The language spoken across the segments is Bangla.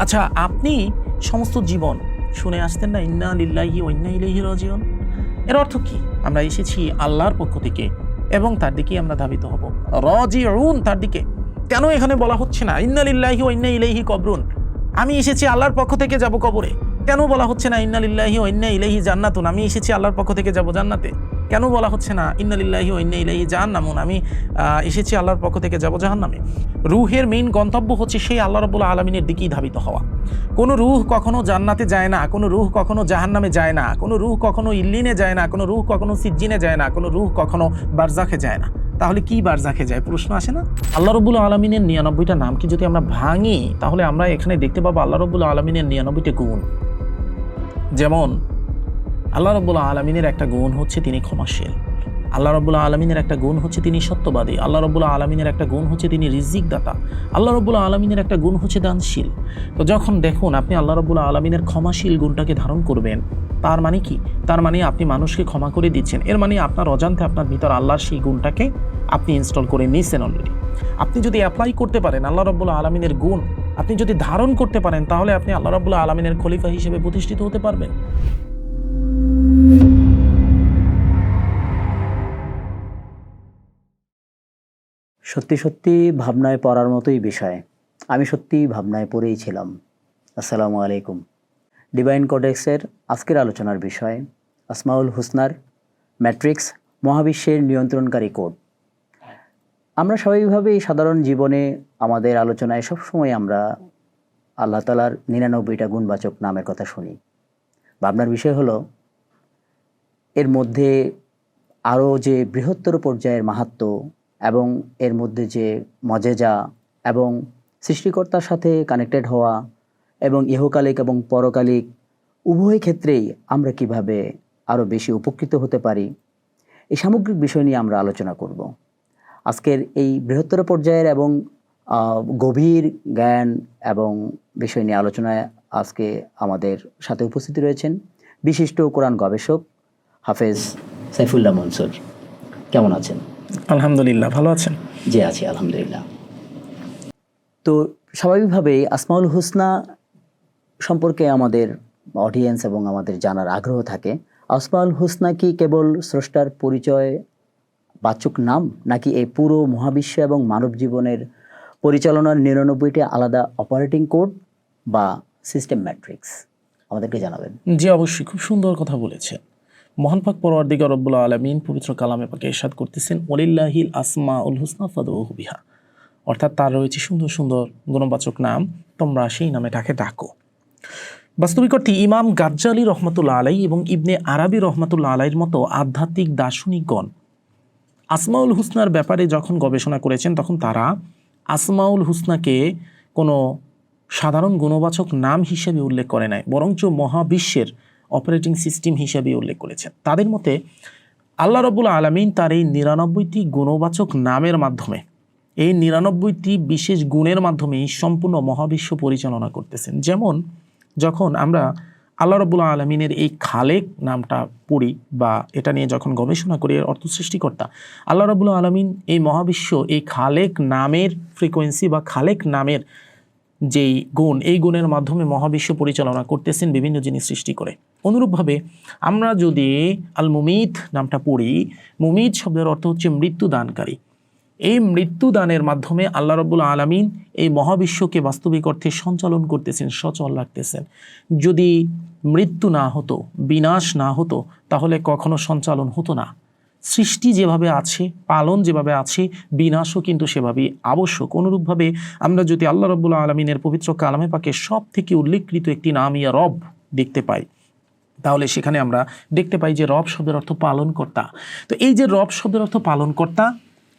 আচ্ছা, আপনি সমস্ত জীবন শুনে আসতেন না ইন্না লিল্লাহি ওয়া ইন্না ইলাইহি রাজিউন? এর অর্থ কি? আমরা এসেছি আল্লাহর পক্ষ থেকে এবং তার দিকেই আমরা ধাবিত হব। রাজিউন, তার দিকে। কেন এখানে বলা হচ্ছে না ইন্না লিল্লাহি ওয়া ইন্না ইলাইহি কবরুন? আমি এসেছি আল্লাহর পক্ষ থেকে যাব কবরে। কেন বলা হচ্ছে না ইন্না লিল্লাহি ওয়া ইন্না ইলাইহি জান্নাতুন? আমি এসেছি আল্লাহর পক্ষ থেকে যাব জান্নাতে। কেন বলা হচ্ছে না ইন্না লিল্লাহি ওয়া ইন্না ইলাইহি জাহান্নামুন? আমি এসেছি আল্লাহর পক্ষ থেকে যাব জাহান্নামে। রুহের মেইন গন্তব্য হচ্ছে সেই আল্লাহ রাব্বুল আলামিনের দিকেই ধাবিত হওয়া। কোনো রুহ কখনো জান্নাতে যায় না, কোনো রুহ কখনো জাহান্নামে যায় না, কোনো রুহ কখনো ইল্লিনে যায় না, কোনো রুহ কখনো সিজ্জিনে যায় না, কোনো রুহ কখনো বারজাখে যায় না। তাহলে কি বারজাখে যায়? প্রশ্ন আসে না? আল্লাহ রাব্বুল আলামিনের 99টা নামকে যদি আমরা ভাঙি, তাহলে আমরা এখানে দেখতে পাবো আল্লাহ রাব্বুল আলামিনের 99টা গুণ। যেমন আল্লাহ রাব্বুল আলামিনের একটা গুণ হচ্ছে তিনি ক্ষমাশীল। আল্লাহ রাব্বুল আলামিনের একটা গুণ হচ্ছে তিনি সত্যবাদী। আল্লাহ রাব্বুল আলামিনের একটা গুণ হচ্ছে তিনি রিজিক দাতা। আল্লাহ রাব্বুল আলামিনের একটা গুণ হচ্ছে দানশীল। তো যখন দেখুন আপনি আল্লাহ রাব্বুল আলামিনের ক্ষমাশীল গুণটাকে ধারণ করবেন, তার মানে কি? তার মানে আপনি মানুষকে ক্ষমা করে দিচ্ছেন। এর মানে আপনার অজান্তে আপনার ভিতর আল্লাহর সেই গুণটাকে আপনি ইনস্টল করে নিয়েছেন অলরেডি। আপনি যদি অ্যাপ্লাই করতে পারেন আল্লাহ রাব্বুল আলামিনের গুণ, আপনি যদি ধারণ করতে পারেন, তাহলে আপনি আল্লাহ রাব্বুল আলামিনের খলিফা হিসেবে প্রতিষ্ঠিত হতে পারবেন। সত্যি সত্যি ভাবনায় পড়ার মতোই বিষয়। আমি সত্যি ভাবনায় পড়েই ছিলাম। আসসালামু আলাইকুম। ডিভাইন কোডেক্সের আজকের আলোচনার বিষয় আসমাউল হুসনার ম্যাট্রিক্স, মহাবিশ্বের নিয়ন্ত্রণকারী কোড। আমরা স্বাভাবিকভাবেই সাধারণ জীবনে আমাদের আলোচনায় সবসময় আমরা আল্লাহ তাআলার 99টা গুণবাচক নামের কথা শুনি। ভাবনার বিষয় হলো এর মধ্যে আরও যে বৃহত্তর পর্যায়ের মাহাত্ম্য এবং এর মধ্যে যে মজেজা এবং সৃষ্টিকর্তার সাথে কানেক্টেড হওয়া এবং ইহকালিক এবং পরকালিক উভয় ক্ষেত্রেই আমরা কিভাবে আরও বেশি উপকৃত হতে পারি, এই সামগ্রিক বিষয় নিয়ে আমরা আলোচনা করব। আজকের এই বৃহত্তর পর্যায়ের এবং গভীর জ্ঞান এবং বিষয় নিয়ে আলোচনায় আজকে আমাদের সাথে উপস্থিত রয়েছেন বিশিষ্ট কোরআন গবেষক হাফেজ সাইফুল্লাহ মনসুর। কেমন আছেন? আলহামদুলিল্লাহ, ভালো আছেন? জি আছি, আলহামদুলিল্লাহ। তো স্বাভাবিকভাবেই আসমাউল হুসনা সম্পর্কে আমাদের অডিয়েন্স এবং আমাদের জানার আগ্রহ থাকে। আসমাউল হুসনা কি কেবল স্রষ্টার পরিচয় বাচক নাম, নাকি এই পুরো মহাবিশ্ব এবং মানব জীবনের পরিচালনার 99টি আলাদা অপারেটিং কোড বা সিস্টেম ম্যাট্রিক্স? আমাদেরকে জানাবেন। জি অবশ্যই, খুব সুন্দর কথা বলেছেন। মহান পাক পরওয়ারদিগার রব্বুল আলামিন পবিত্র কালামে পাকে ইরশাদ করতেছেন ওয়ালিল্লাহিল আসমাউল হুসনা ফাদউহু বিহা, অর্থাৎ তার রয়েছে সুন্দর সুন্দর গুণবাচক নাম, তোমরা সেই নামে তাকে ডাকো। বাস্তবিক অর্থে ইমাম গাজ্জালি রহমাতুল্লাহ আলাই এবং ইবনে আরাবি রহমাতুল্লাহ আলাইয়ের মতো আধ্যাত্মিক দার্শনিকগণ আসমাউল হুসনার ব্যাপারে যখন গবেষণা করেছেন, তখন তারা আসমাউল হুসনাকে কোনো সাধারণ গুণবাচক নাম হিসেবে উল্লেখ করে নাই, বরঞ্চ মহাবিশ্বের অপারেটিং সিস্টেম হিসেবে উল্লেখ করেছেন। তাদের মতে আল্লাহ রাব্বুল আলামিন তার এই 99টি গুণবাচক নামের মাধ্যমে, এই 99টি বিশেষ গুণের মাধ্যমে সম্পূর্ণ মহাবিশ্ব পরিচালনা করতেছেন। যেমন যখন আমরা আল্লাহ রাব্বুল আলামিনের এই খালেক নামটা পড়ি বা এটা নিয়ে যখন গবেষণা করি, এর অর্থ সৃষ্টিকর্তা। আল্লাহ রাব্বুল আলামিন এই মহাবিশ্ব, এই খালেক নামের ফ্রিকোয়েন্সি বা খালেক নামের যেই গুণ, এই গুণের মাধ্যমে মহাবিশ্ব পরিচালনা করতেছেন বিভিন্ন জিনিস সৃষ্টি করে। অনুরূপভাবে আমরা যদি আল মুমিত নামটা পড়ি, মুমিত শব্দের অর্থ হচ্ছে মৃত্যুদানকারী। এই মৃত্যুদানের মাধ্যমে আল্লাহ রাব্বুল আলামিন এই মহাবিশ্বকে বাস্তবিক অর্থে সঞ্চালন করতেছেন, সচল রাখতেছেন। যদি মৃত্যু না হতো, বিনাশ না হতো, তাহলে কখনো সঞ্চালন হতো না। সৃষ্টি যেভাবে আছে, পালন যেভাবে আছে, বিনাশও কিন্তু সেভাবেই আবশ্যক। অনুরূপভাবে আমরা যদি আল্লাহ রাব্বুল আলামিনের পবিত্র কালামে পাকে সব থেকে উল্লেখকৃত একটি নাম ইয়া রব দেখতে পাই, তাহলে সেখানে আমরা দেখতে পাই যে রব শব্দের অর্থ পালনকর্তা। তো এই যে রব শব্দের অর্থ পালনকর্তা,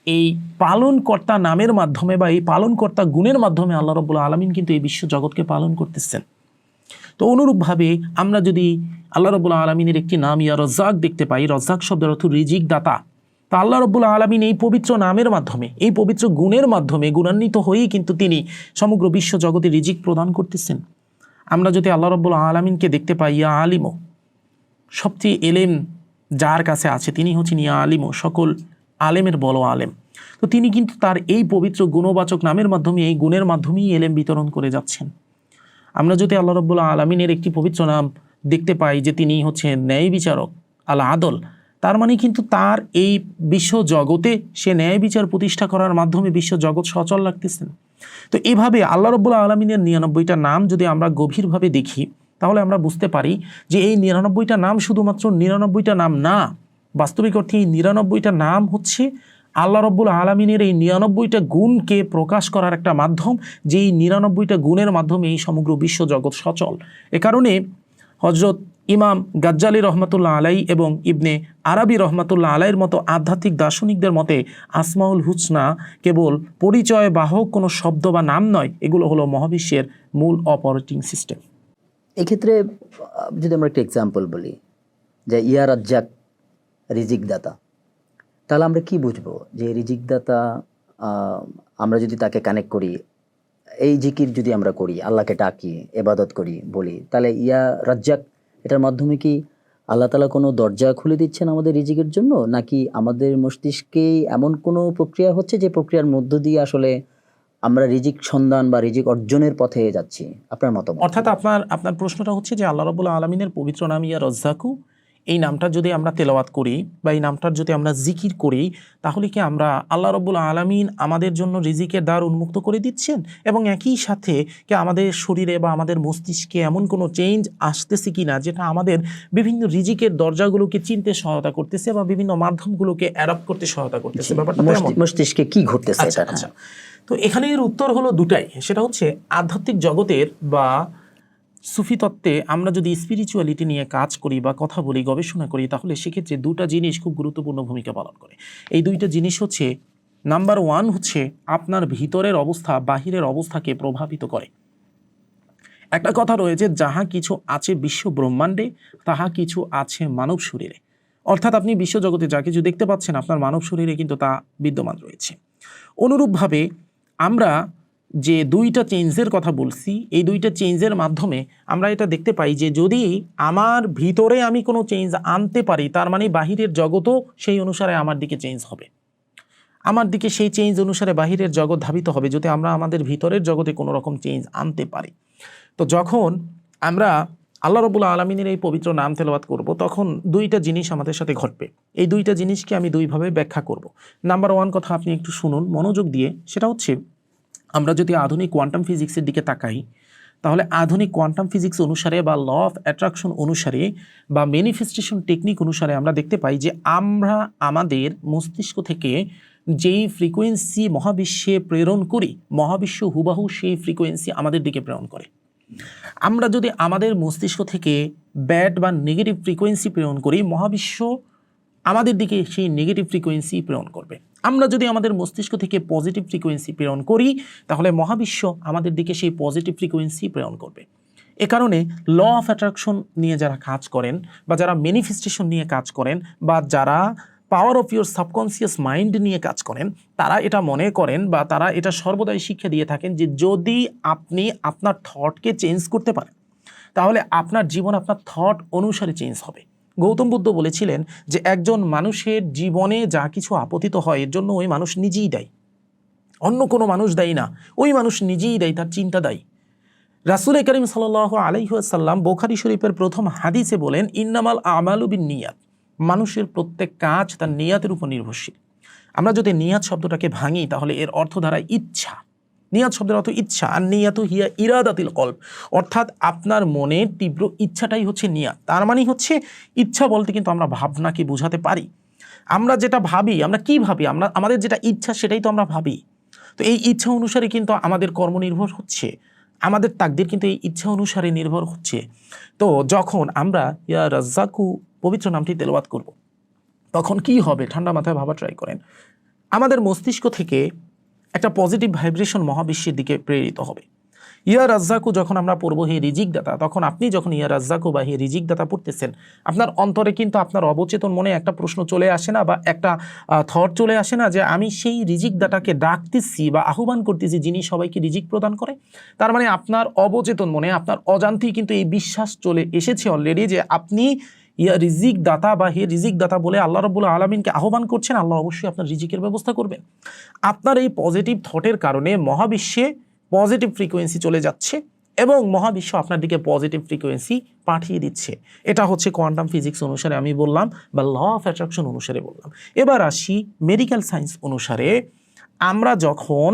এই পালনকর্তা নামের মাধ্যমে বা এই পালনকর্তা গুণের মাধ্যমে আল্লাহ রাব্বুল আলামিন কিন্তু এই বিশ্ব জগৎকে পালন করতেছেন। তো অনুরূপভাবে আমরা যদি আল্লাহ রাব্বুল আলামিনের একটি নাম ইয়া রজ্জাক দেখতে পাই, রজ্জাক শব্দের অর্থ রিজিক দাতা। তা আল্লাহ রাব্বুল আলামিন এই পবিত্র নামের মাধ্যমে, এই পবিত্র গুণের মাধ্যমে গুণান্বিত হয়েই কিন্তু তিনি সমগ্র বিশ্ব জগতে রিজিক প্রদান করতেছেন। আমরা যদি আল্লাহ রাব্বুল আলামিনকে দেখতে পাই ইয়া আলিমো, সবচেয়ে এলেম যার কাছে আছে তিনি হচ্ছেন ইয়া আলিমো, সকল আলেমের বড় আলেম। তো তিনি কিন্তু তার এই পবিত্র গুণবাচক নামের মাধ্যমে, এই গুণের মাধ্যমেই এলেম বিতরণ করে যাচ্ছেন। আমরা যদি আল্লাহ রাব্বুল আলামিনের একটি পবিত্র নাম দেখতে পাই যে তিনি হচ্ছে ন্যায় বিচারক, আল আদল, তার মানে কিন্তু তার এই বিশ্ব জগতে সে ন্যায় বিচার প্রতিষ্ঠা করার মাধ্যমে বিশ্ব জগৎ সচল রাখতেছেন। তো এভাবে আল্লাহ রাব্বুল আলামিনের 99টা নাম যদি আমরা গভীরভাবে দেখি, তাহলে আমরা বুঝতে পারি যে এই 99টা নাম শুধুমাত্র 99টা নাম না, বাস্তবিক অর্থে এই 99টা নাম হচ্ছে আল্লাহ রাব্বুল আলামিনের এই 99টা গুণকে প্রকাশ করার একটা মাধ্যম, যে এই 99টা গুণের মাধ্যমে এই সমগ্র বিশ্ব জগৎ সচল। এ কারণে হজরত ইমাম গাজ্জালি রহমতুল্লাহ আলাই এবং ইবনে আরাবি রহমতুল্লাহ আলাইয়ের মতো আধ্যাত্মিক দার্শনিকদের মতে আসমাউল হুসনা কেবল পরিচয় বাহক কোনো শব্দ বা নাম নয়, এগুলো হলো মহাবিশ্বের মূল অপারেটিং সিস্টেম। এক্ষেত্রে যদি আমরা একটা এক্সাম্পল বলি যে ইয়া রাজ্জাক, রিজিক দাতা, তাহলে আমরা কি বুঝবো যে রিজিক দাতা আমরা যদি তাকে কানেক্ট করি, এই জিকির যদি আমরা করি, আল্লাহকে ডাকি, ইবাদত করি, বলি, তাহলে ইয়া রাজ্জাক এটার মাধ্যমে কি আল্লাহ তাআলা কোনো দরজা খুলে দিচ্ছেন আমাদের রিজিকের জন্য, নাকি আমাদের মস্তিষ্কেই এমন কোনো প্রক্রিয়া হচ্ছে যে প্রক্রিয়ার মধ্য দিয়ে আসলে আমরা রিজিক সন্ধান বা রিজিক অর্জনের পথে যাচ্ছি? আপনার মতামত। অর্থাৎ আপনার প্রশ্নটা হচ্ছে যে আল্লাহ রাব্বুল আলামিনের পবিত্র নাম ইয়া রাজ্জাকু, এই নামটা যদি আমরা তেলাওয়াত করি বা এই নামটার যদি আমরা জিকির করি, তাহলে কি আমরা আল্লাহ রাব্বুল আলামিন আমাদের জন্য রিজিকের দ্বার উন্মুক্ত করে দিচ্ছেন, এবং একই সাথে কি আমাদের শরীরে বা আমাদের মস্তিষ্কে এমন কোনো চেঞ্জ আসতেছে কিনা যেটা আমাদের বিভিন্ন রিজিকের দরজাগুলোকে চিনতে সহায়তা করতেছে বা বিভিন্ন মাধ্যমগুলোকে অ্যাডপ্ট করতে সহায়তা করতেছে? ব্যাপারটা মস্তিষ্কে কি ঘটতেছে? আচ্ছা, তো এখানে এর উত্তর হলো দুটাই। সেটা হচ্ছে আধ্যাত্মিক জগতের বা সুফি তত্ত্বে আমরা যদি স্পিরিচুয়ালিটি নিয়ে কাজ করি বা কথা বলি, গবেষণা করি, তাহলে সেক্ষেত্রে দুটা জিনিস খুব গুরুত্বপূর্ণ ভূমিকা পালন করে। এই দুইটা জিনিস হচ্ছে, নাম্বার 1 হচ্ছে আপনার ভিতরের অবস্থা বাহিরের অবস্থাকে প্রভাবিত করে। একটা কথা রয়েছে, যাহা কিছু আছে বিশ্ব ব্রহ্মাণ্ডে তাহা কিছু আছে মানব শরীরে। অর্থাৎ আপনি বিশ্বজগতে যা কিছু দেখতে পাচ্ছেন আপনার মানব শরীরে কিন্তু তা বিদ্যমান রয়েছে। অনুরূপভাবে আমরা যে দুইটা চেঞ্জের কথা বলছি, এই দুইটা চেঞ্জের মাধ্যমে আমরা এটা দেখতে পাই যে যদি আমার ভিতরে আমি কোনো চেঞ্জ আনতে পারি, তার মানে বাহিরের জগতও সেই অনুসারে আমার দিকে চেঞ্জ হবে, আমার দিকে সেই চেঞ্জ অনুসারে বাহিরের জগৎ ধাবিত হবে, যদি আমরা আমাদের ভিতরের জগতে কোনো রকম চেঞ্জ আনতে পারি। তো যখন আমরা আল্লাহ রাব্বুল আলামিনের এই পবিত্র নাম তেলাওয়াত করব, তখন দুইটা জিনিস আমাদের সাথে ঘটবে। এই দুইটা জিনিসকে আমি দুইভাবে ব্যাখ্যা করব। নাম্বার 1 কথা আপনি একটু শুনুন মনোযোগ দিয়ে, সেটা হচ্ছে আমরা যদি আধুনিক কোয়ান্টাম ফিজিক্সের দিকে তাকাই, তাহলে আধুনিক কোয়ান্টাম ফিজিক্স অনুসারে বা ল অফ অ্যাট্রাকশন অনুসারে বা ম্যানিফেস্টেশন টেকনিক অনুসারে আমরা দেখতে পাই যে আমরা আমাদের মস্তিষ্ক থেকে যেই ফ্রিকোয়েন্সি মহাবিশ্বে প্রেরণ করি, মহাবিশ্ব হুবাহু সেই ফ্রিকোয়েন্সি আমাদের দিকে প্রেরণ করে। আমরা যদি আমাদের মস্তিষ্ক থেকে ব্যাড বা নেগেটিভ ফ্রিকোয়েন্সি প্রেরণ করি, মহাবিশ্ব আমাদের দিকে সেই নেগেটিভ ফ্রিকোয়েন্সি প্রেরণ করবে। আমরা যদি আমাদের মস্তিষ্ক থেকে পজিটিভ ফ্রিকোয়েন্সি প্রেরণ করি, তাহলে মহাবিশ্ব আমাদের দিকে সেই পজিটিভ ফ্রিকোয়েন্সি প্রেরণ করবে। এ কারণে ল অফ অ্যাট্রাকশন নিয়ে যারা কাজ করেন বা যারা ম্যানিফেস্টেশন নিয়ে কাজ করেন বা যারা power of your subconscious mind নিয়ে কাজ করেন, তারা এটা মনে করেন বা তারা এটা সর্বদাই শিক্ষা দিয়ে থাকেন যে যদি আপনি আপনার থটকে চেঞ্জ করতে পারেন, তাহলে আপনার জীবন আপনার থট অনুসারে চেঞ্জ হবে। গৌতম বুদ্ধ বলেছিলেন যে একজন মানুষের জীবনে যা কিছু আপতিত হয় এর জন্য ওই মানুষ নিজেই দায়ী, অন্য কোনো মানুষ দায়ী না, ওই মানুষ নিজেই দায়ী, তার চিন্তা দায়ী। রাসূল করিম সাল্লাল্লাহু আলাইহি ওয়াসাল্লাম বুখারী শরীফের প্রথম হাদিসে বলেন, ইন্নামাল আমালু বিন্নিয়াত, মানুষের প্রত্যেক কাজ তার নিয়াতের উপর নির্ভরশীল। আমরা যদি নিয়াত শব্দটাকে ভাঙি, তাহলে এর অর্থ দাঁড়ায় ইচ্ছা। নিয়াত শব্দের অর্থ ইচ্ছা, আর নিয়াতু হিয়া ইরাদাতিল কলব, অর্থাৎ আপনার মনের তীব্র ইচ্ছাটাই হচ্ছে নিয়াত। তার মানে হচ্ছে ইচ্ছা বলতে কিন্তু আমরা ভাবনাকে বোঝাতে পারি। আমরা যেটা ভাবি, আমরা কি ভাবি, আমাদের যেটা ইচ্ছা সেটাই তো আমরা ভাবি। তো এই ইচ্ছা অনুসারে কিন্তু আমাদের কর্ম নির্ভর হচ্ছে, আমাদের তাকদীর কিন্তু এই ইচ্ছা অনুসারে নির্ভর হচ্ছে। তো যখন আমরা ইয়া রাজ্জাকু পবিত্র নামটি তেলাওয়াত করব, তখন কি হবে ঠান্ডা মাথায় ভাবা ট্রাই করেন। আমাদের মস্তিষ্ক থেকে একটা পজিটিভ ভাইব্রেশন মহাবিশ্বের দিকে প্রেরিত হবে। ইয়া রাজ্জাকু যখন আমরা পড়ব হে রিজিক দাতা, তখন আপনি যখন ইয়া রাজ্জাকু বা হে রিজিক দাতা পড়তেছেন, আপনার অন্তরে কিন্তু আপনার অবচেতন মনে একটা প্রশ্ন চলে আসে না বা একটা থট চলে আসে না যে আমি সেই রিজিক দাতাকে ডাকতেছি বা আহ্বান করতেছি যিনি সবাইকে রিজিক প্রদান করে। তার মানে আপনার অবচেতন মনে, আপনার অজান্তেই কিন্তু এই বিশ্বাস চলে এসেছে অলরেডি যে আপনি ইয়া রিজিক দাতা বা হে রিজিক দাতা বলে আল্লাহ রাব্বুল আলামিনকে আহ্বান করছেন, আল্লাহ অবশ্যই আপনার রিজিকের ব্যবস্থা করবেন। আপনার এই পজিটিভ থটের কারণে মহাবিশ্বে পজিটিভ ফ্রিকোয়েন্সি চলে যাচ্ছে, এবং মহাবিশ্ব আপনার দিকে পজিটিভ ফ্রিকোয়েন্সি পাঠিয়ে দিচ্ছে। এটা হচ্ছে কোয়ান্টাম ফিজিক্স অনুসারে আমি বললাম, বা ল অফ অ্যাট্রাকশন অনুসারে বললাম। এবার আসি মেডিকেল সায়েন্স অনুসারে, আমরা যখন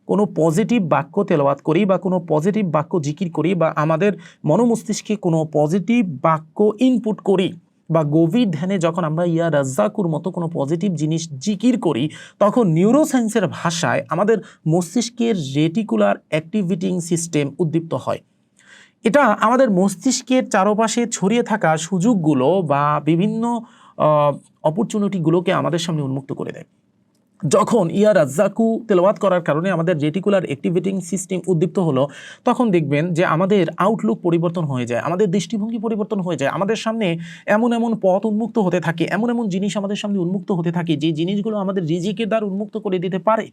কোনো পজিটিভ বাক্য তেলাওয়াত করি বা কোনো পজিটিভ বাক্য জিকির করি বা আমাদের মনোমস্তিষ্কে কোনো পজিটিভ বাক্য ইনপুট করি বা গভীর ধ্যানে যখন আমরা ইয়া রাজ্জাকুর মতো কোনো পজিটিভ জিনিস জিকির করি, তখন নিউরোসায়েন্সের ভাষায় আমাদের মস্তিষ্কের রেটিকুলার অ্যাক্টিভেটিং সিস্টেম উদ্দীপ্ত হয়। এটা আমাদের মস্তিষ্কের চারপাশে ছড়িয়ে থাকা সুযোগগুলো বা বিভিন্ন অপরচুনিটিগুলোকে আমাদের সামনে উন্মুক্ত করে দেয়। যখন ইয়া রাজ্জাকু তেলাওয়াত করার কারণে আমাদের রেটিকুলার অ্যাক্টিভেটিং সিস্টেম উদ্দীপ্ত হলো, তখন দেখবেন যে আমাদের আউটলুক পরিবর্তন হয়ে যায়, আমাদের দৃষ্টিভঙ্গি পরিবর্তন হয়ে যায়, আমাদের সামনে এমন এমন পথ উন্মুক্ত হতে থাকে, এমন এমন জিনিস আমাদের সামনে উন্মুক্ত হতে থাকে যে জিনিসগুলো আমাদের রিজিকের দ্বার উন্মুক্ত করে দিতে পারে,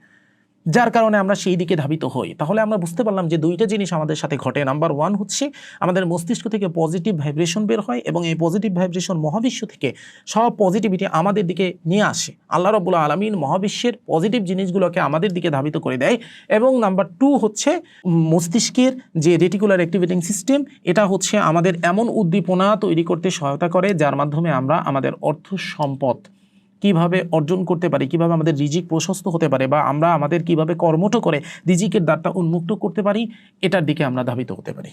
যার কারণে আমরা সেই দিকে ধাবিত হই। তাহলে আমরা বুঝতে পারলাম যে দুইটা জিনিস আমাদের সাথে ঘটে। নাম্বার 1 হচ্ছে আমাদের মস্তিষ্ক থেকে পজিটিভ ভাইব্রেশন বের হয় এবং এই পজিটিভ ভাইব্রেশন মহাবিশ্ব থেকে সব পজিটিভিটি আমাদের দিকে নিয়ে আসে। আল্লাহ রাব্বুল আলামিন মহাবিশ্বের পজিটিভ জিনিসগুলোকে আমাদের দিকে ধাবিত করে দেয়। এবং নাম্বার 2 হচ্ছে মস্তিষ্কের যে রেটিকুলার অ্যাক্টিভেটিং সিস্টেম, এটা হচ্ছে আমাদের এমন উদ্দীপনা তৈরি করতে সহায়তা করে যার মাধ্যমে আমরা আমাদের অর্থ সম্পদ কিভাবে অর্জন করতে পারি, কিভাবে আমাদের রিজিক প্রশস্ত হতে পারে, বা আমরা আমাদের কিভাবে কর্মঠ করে রিজিকের দ্বারটা উন্মুক্ত করতে পারি, এটার দিকে আমরা ধাবিত হতে পারি।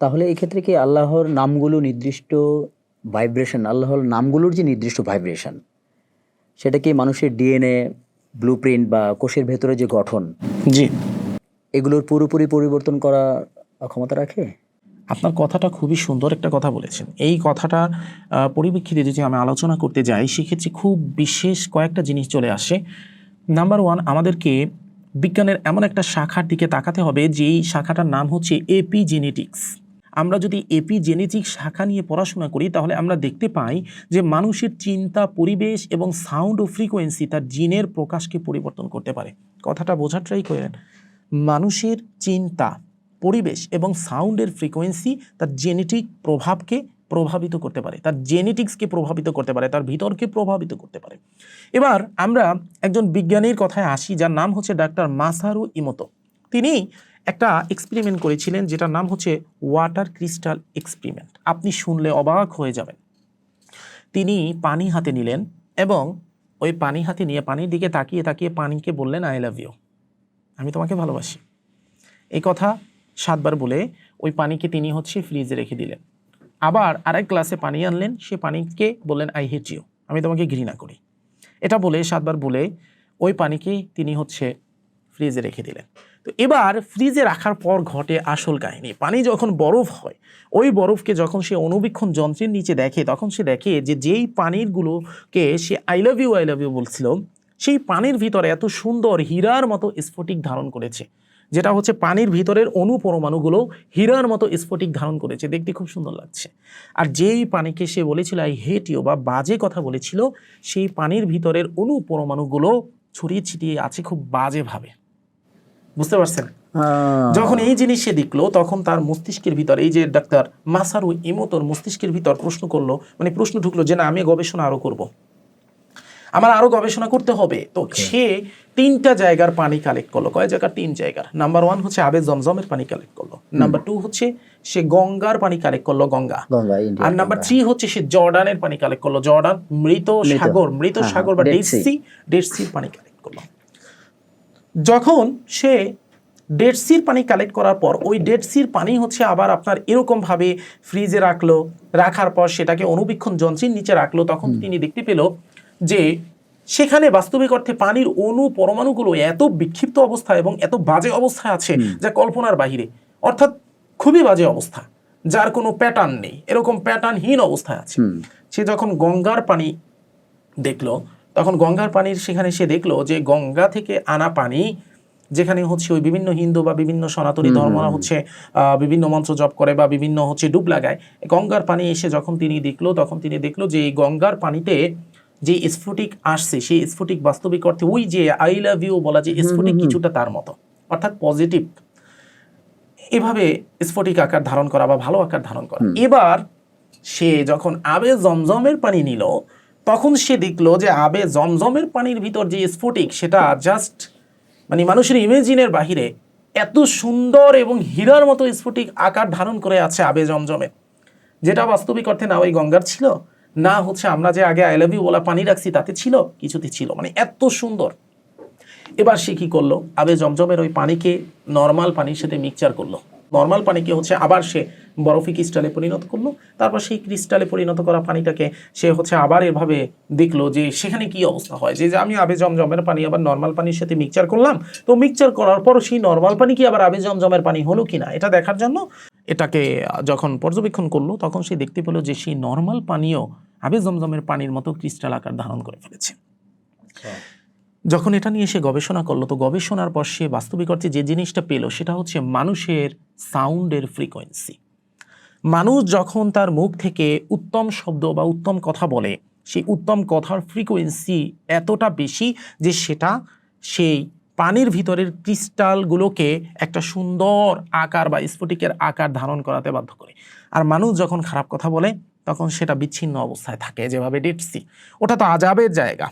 তাহলে এই ক্ষেত্রে কি আল্লাহর নামগুলো নির্দিষ্ট ভাইব্রেশন, আল্লাহর নামগুলোর যে নির্দিষ্ট ভাইব্রেশন, সেটা কি মানুষের ডিএনএ, ব্লুপ্রিন্ট বা কোষের ভেতরে যে গঠন, জি, এগুলোর পুরোপুরি পরিবর্তন করার ক্ষমতা রাখে? আপনার কথাটা খুবই সুন্দর একটা কথা বলেছেন। এই কথাটা পরিপ্রেক্ষিতে যদি আমি আলোচনা করতে যাই, সেক্ষেত্রে খুব বিশেষ কয়েকটা জিনিস চলে আসে। নাম্বার 1, আমাদেরকে বিজ্ঞানের এমন একটা শাখার দিকে তাকাতে হবে যেই শাখাটার নাম হচ্ছে এপিজেনেটিক্স। আমরা যদি এপিজেনেটিক্স শাখা নিয়ে পড়াশোনা করি, তাহলে আমরা দেখতে পাই যে মানুষের চিন্তা, পরিবেশ এবং সাউন্ড ও ফ্রিকোয়েন্সি তার জিনের প্রকাশকে পরিবর্তন করতে পারে। কথাটা বোঝার ট্রাই করেন। মানুষের চিন্তা, পরিবেশ এবং সাউন্ডের ফ্রিকোয়েন্সি তার জেনেটিক প্রভাবকে প্রভাবিত করতে পারে, তার জেনেটিক্সকে প্রভাবিত করতে পারে, তার ভিতরকে প্রভাবিত করতে পারে। এবার আমরা একজন বিজ্ঞানীর কথায় আসি যার নাম হচ্ছে ডাক্তার মাসারু ইমোতো। তিনি একটা এক্সপেরিমেন্ট করেছিলেন যেটার নাম হচ্ছে ওয়াটার ক্রিস্টাল এক্সপেরিমেন্ট। আপনি শুনলে অবাক হয়ে যাবেন। তিনি পানি হাতে নিলেন এবং ওই পানি হাতে নিয়ে পানির দিকে তাকিয়ে তাকিয়ে পানিকে বললেন, আই লাভ ইউ, আমি তোমাকে ভালোবাসি। এই কথা 7 বার বলে ওই পানিকে তিনি হচ্ছে ফ্রিজে রেখে দিলেন। আবার আরেক গ্লাসে পানি আনলেন, সে পানিকে বললেন, আই হেট ইউ, আমি তোমাকে ঘৃণা করি। এটা বলে 7 বার বলে ওই পানিকে তিনি হচ্ছে ফ্রিজে রেখে দিলেন। তো এবার ফ্রিজে রাখার পর ঘটে আসল কাহিনী। পানি যখন বরফ হয়, ওই বরফকে যখন সে অনুবীক্ষণ যন্ত্রের নিচে দেখে, তখন সে দেখে যে যেই পানিরগুলোকে সে আই লাভ ইউ বলছিল, সেই পানির ভিতরে এত সুন্দর হীরার মতো স্ফটিক ধারণ করেছে, যেটা হচ্ছে পানির ভিতরের পরমাণুগুলো হীরার মতো স্ফটিক ধারণ করেছে, দেখতে খুব সুন্দর লাগছে। আর যেই পানিকে সে বলেছিল আই হেট ইউ বা বাজে কথা বলেছিল, সেই পানির ভিতরের পরমাণুগুলো ছড়িয়ে ছিটিয়ে আছে খুব বাজেভাবে। বুঝতে পারছেন? যখন এই জিনিস সে দেখলো, তখন তার মস্তিষ্কের ভিতর, এই যে ডাক্তার মাসারু ইমোতোর মস্তিষ্কের ভিতর প্রশ্ন ঢুকলো যে না, আমি গবেষণা আরো করব, আমার আরো গবেষণা করতে হবে। তো সে 3টা জায়গার পানি কালেক্ট করলো। কয় জায়গার? 3 জায়গার। নাম্বার 1 হচ্ছে আবে জমজমের পানি কালেক্ট করলো। নাম্বার 2 হচ্ছে সে গঙ্গার পানি কালেক্ট করলো, গঙ্গা। আর নাম্বার 3 হচ্ছে সে জর্ডানের পানি কালেক্ট করলো, জর্ডান, মৃত সাগর বা ডেড সির পানি কালেক্ট করলো। যখন সে ডেড সির পানি কালেক্ট করার পর ওই ডেড সির পানি হচ্ছে আবার আপনার এরকম ভাবে ফ্রিজে রাখলো, রাখার পর সেটাকে অনুবীক্ষণ যন্ত্রের নিচে রাখলো, তখন তিনি দেখতে পেল যে সেখানে বাস্তবিক অর্থে পানির পরমাণুগুলো এত বিক্ষিপ্ত অবস্থায় এবং এত বাজে অবস্থায় আছে যা কল্পনার বাহিরে, অর্থাৎ খুবই বাজে অবস্থা, যার কোনো প্যাটার্ন নেই, এরকম প্যাটার্নহীন অবস্থায় আছে। সে যখন গঙ্গার পানি দেখলো, তখন গঙ্গার পানির সেখানে সে দেখলো যে গঙ্গা থেকে আনা পানি, যেখানে হচ্ছে ওই বিভিন্ন হিন্দু বা বিভিন্ন সনাতনী ধর্মরা হচ্ছে বিভিন্ন মন্ত্র জপ করে বা বিভিন্ন হচ্ছে ডুব লাগায়, গঙ্গার পানি এসে যখন তিনি দেখলো, তখন তিনি দেখলো যে এই গঙ্গার পানিতে যে স্ফটিক আসছে, সেই স্ফটিক বাস্তবিক অর্থে ওই যে আই লাভ ইউ বলা যে স্ফটিক কিছুটা তার মতো, অর্থাৎ পজিটিভ, এভাবে স্ফটিক আকার ধারণ করা বা ভালো আকার ধারণ করা। এবার সে যখন আবে জমজমের পানি নিল, তখন সে দেখলো যে আবে জমজমের পানির ভিতর যে স্ফটিক, সেটা জাস্ট মানুষের ইমেজিনের বাহিরে এত সুন্দর এবং হীরার মতো স্ফটিক আকার ধারণ করে আছে আবে জমজমে, যেটা বাস্তবিক অর্থে না ওই গঙ্গার ছিল, না হচ্ছে আমরা যে আগে আই লাভ ইউ বলা পানি রাখছি তাতে ছিল, কিছুতে ছিল, মানে এত সুন্দর। এবার সে কি করলো, আবে জমজমের ওই পানিকে নর্মাল পানির সাথে মিক্সচার করলো, নর্মাল পানিকে হচ্ছে আবার সে বরফি ক্রিস্টালে পরিণত করলো, তারপর সেই ক্রিস্টালে পরিণত করা পানিটাকে সে হচ্ছে আবার এভাবে দেখলো যে সেখানে কি অবস্থা হয়, যে আমি আবে জমজমের পানি আবার নর্মাল পানির সাথে মিক্সচার করলাম, তো মিক্সচার করার পর সেই নর্মাল পানি কি আবার আবে জমজমের পানি হলো কিনা এটা দেখার জন্য এটাকে যখন পর্যবেক্ষণ করলো, তখন সে দেখতে পেলো যে সেই নর্মাল পানিও আবে জমজমের পানির মতো ক্রিস্টাল আকার ধারণ করে ফেলেছে। যখন এটা নিয়ে সে গবেষণা করলো, তো গবেষণার পর সে বাস্তবিক অর্থে যে জিনিসটা পেলো সেটা হচ্ছে মানুষের সাউন্ডের ফ্রিকোয়েন্সি। মানুষ যখন তার মুখ থেকে উত্তম শব্দ বা উত্তম কথা বলে, সেই উত্তম কথার ফ্রিকোয়েন্সি এতটা বেশি যে সেটা সেই পানির ভিতরের ক্রিস্টালগুলোকে একটা সুন্দর আকার বা স্ফটিকের আকার ধারণ করাতে বাধ্য করে। আর মানুষ যখন খারাপ কথা বলে তখন সেটা বিচ্ছিন্ন অবস্থায় থাকে, যেভাবে ডেড সি, ওটা তো আজাবের জায়গা,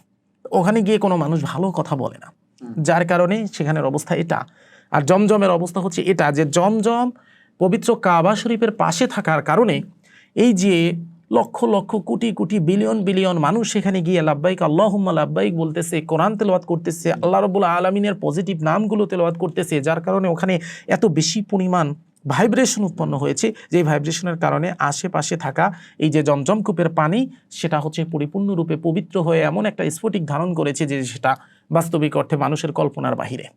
ওখানে গিয়ে কোনো মানুষ ভালো কথা বলে না, যার কারণে সেখানের অবস্থা এটা। আর জমজমের অবস্থা হচ্ছে এটা, যে জমজম পবিত্র কাবা শরীফের পাশে থাকার কারণে এই যে লক্ষ লক্ষ কোটি কোটি বিলিয়ন বিলিয়ন মানুষ সেখানে গিয়ে লাব্বাইক আল্লাহুম্মা লাব্বাইক বলতেছে, কোরআন তেলাওয়াত করতেছে, আল্লাহ রাব্বুল আলামিনের পজিটিভ নামগুলো তেলাওয়াত করতেছে, যার কারণে ওখানে এত বেশি পরিমাণ ভাইব্রেশন উৎপন্ন হয়েছে, যে ভাইব্রেশনের কারণে আশেপাশে থাকা এই যে জমজম কূপের পানি সেটা হচ্ছে পরিপূর্ণরূপে পবিত্র হয়ে এমন একটা স্ফটিক ধারণ করেছে যে সেটা বাস্তবিক অর্থে মানুষের কল্পনার বাহিরে।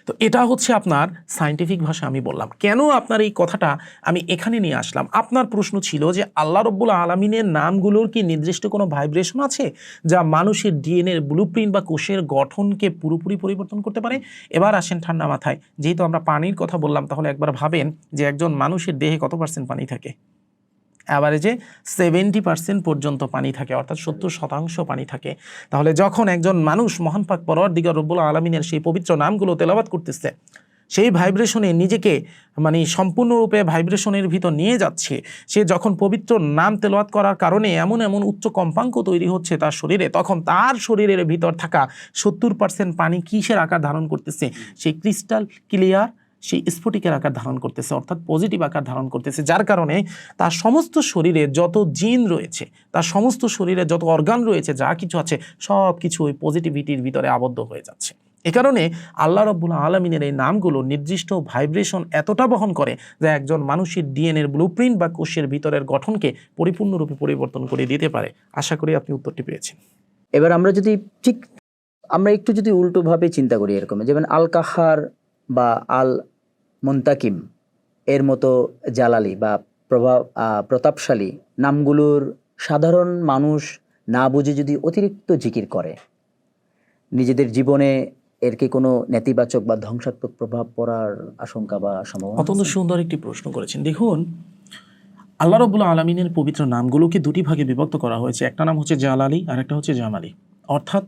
তো এটা হচ্ছে আপনার সায়েন্টিফিক ভাষা আমি বললাম। কেন আপনার এই কথাটা আমি এখানে নিয়ে আসলাম, আপনার প্রশ্ন ছিল যে আল্লাহ রাব্বুল আলামিনের নামগুলোর কি নির্দিষ্ট কোনো ভাইব্রেশন আছে যা মানুষের ডিএনএর ব্লুপ্রিন্ট বা কোষের গঠনকে পুরোপুরি পরিবর্তন করতে পারে। এবার আসেন ঠান্ডা মাথায়, যেহেতু আমরা পানির কথা বললাম, তাহলে একবার ভাবেন যে একজন মানুষের দেহে কত পার্সেন্ট পানি থাকে। অ্যাভারেজে 70% পর্যন্ত পানি থাকে, অর্থাৎ 70% পানি থাকে। তাহলে যখন একজন মানুষ মহান পাক পরওয়ারদিগার রব্বুল আলামিনের সেই পবিত্র নামগুলো তেলাওয়াত করতেছে, সেই ভাইব্রেশনে নিজেকে মানে সম্পূর্ণরূপে ভাইব্রেশনের ভিতর নিয়ে যাচ্ছে, সে যখন পবিত্র নাম তেলাওয়াত করার কারণে এমন এমন উচ্চ কম্পাঙ্ক তৈরি হচ্ছে তার শরীরে, তখন তার শরীরের ভিতর থাকা 70% পানি কিসের আকার ধারণ করতেছে, সেই ক্রিস্টাল ক্লিয়ার সেই স্ফটিকের আকার ধারণ করতেছে, অর্থাৎ পজিটিভ আকার ধারণ করতেছে, যার কারণে তার সমস্ত শরীরে যত জিন রয়েছে, তার সমস্ত শরীরে যত অর্গান রয়েছে, যা কিছু আছে সব কিছু ওই পজিটিভিটির ভিতরে আবদ্ধ হয়ে যাচ্ছে। এ কারণে আল্লাহ রাব্বুল আলামিনের এই নামগুলো নির্দিষ্ট ভাইব্রেশন এতটা বহন করে যা একজন মানুষের ডিএনএর ব্লুপ্রিন্ট বা কোষের ভিতরের গঠনকে পরিপূর্ণরূপে পরিবর্তন করে দিতে পারে। আশা করি আপনি উত্তরটি পেয়েছেন। এবার আমরা যদি ঠিক আমরা একটু যদি উল্টোভাবে চিন্তা করি, এরকম যেমন আল কাহার বা আল মুন্তাকিম এর মতো জালালি বা প্রতাপশালী নামগুলোর সাধারণ মানুষ না বুঝে যদি অতিরিক্ত জিকির করে, নিজেদের জীবনে এর কি কোনো নেতিবাচক বা ধ্বংসাত্মক প্রভাব পড়ার আশঙ্কা বা সম্ভাবনা? অত্যন্ত সুন্দর একটি প্রশ্ন করেছেন। দেখুন, আল্লাহ রাব্বুল আলামিনের পবিত্র নামগুলোকে দুটি ভাগে বিভক্ত করা হয়েছে। একটা নাম হচ্ছে জালালি আর একটা হচ্ছে জামালি। অর্থাৎ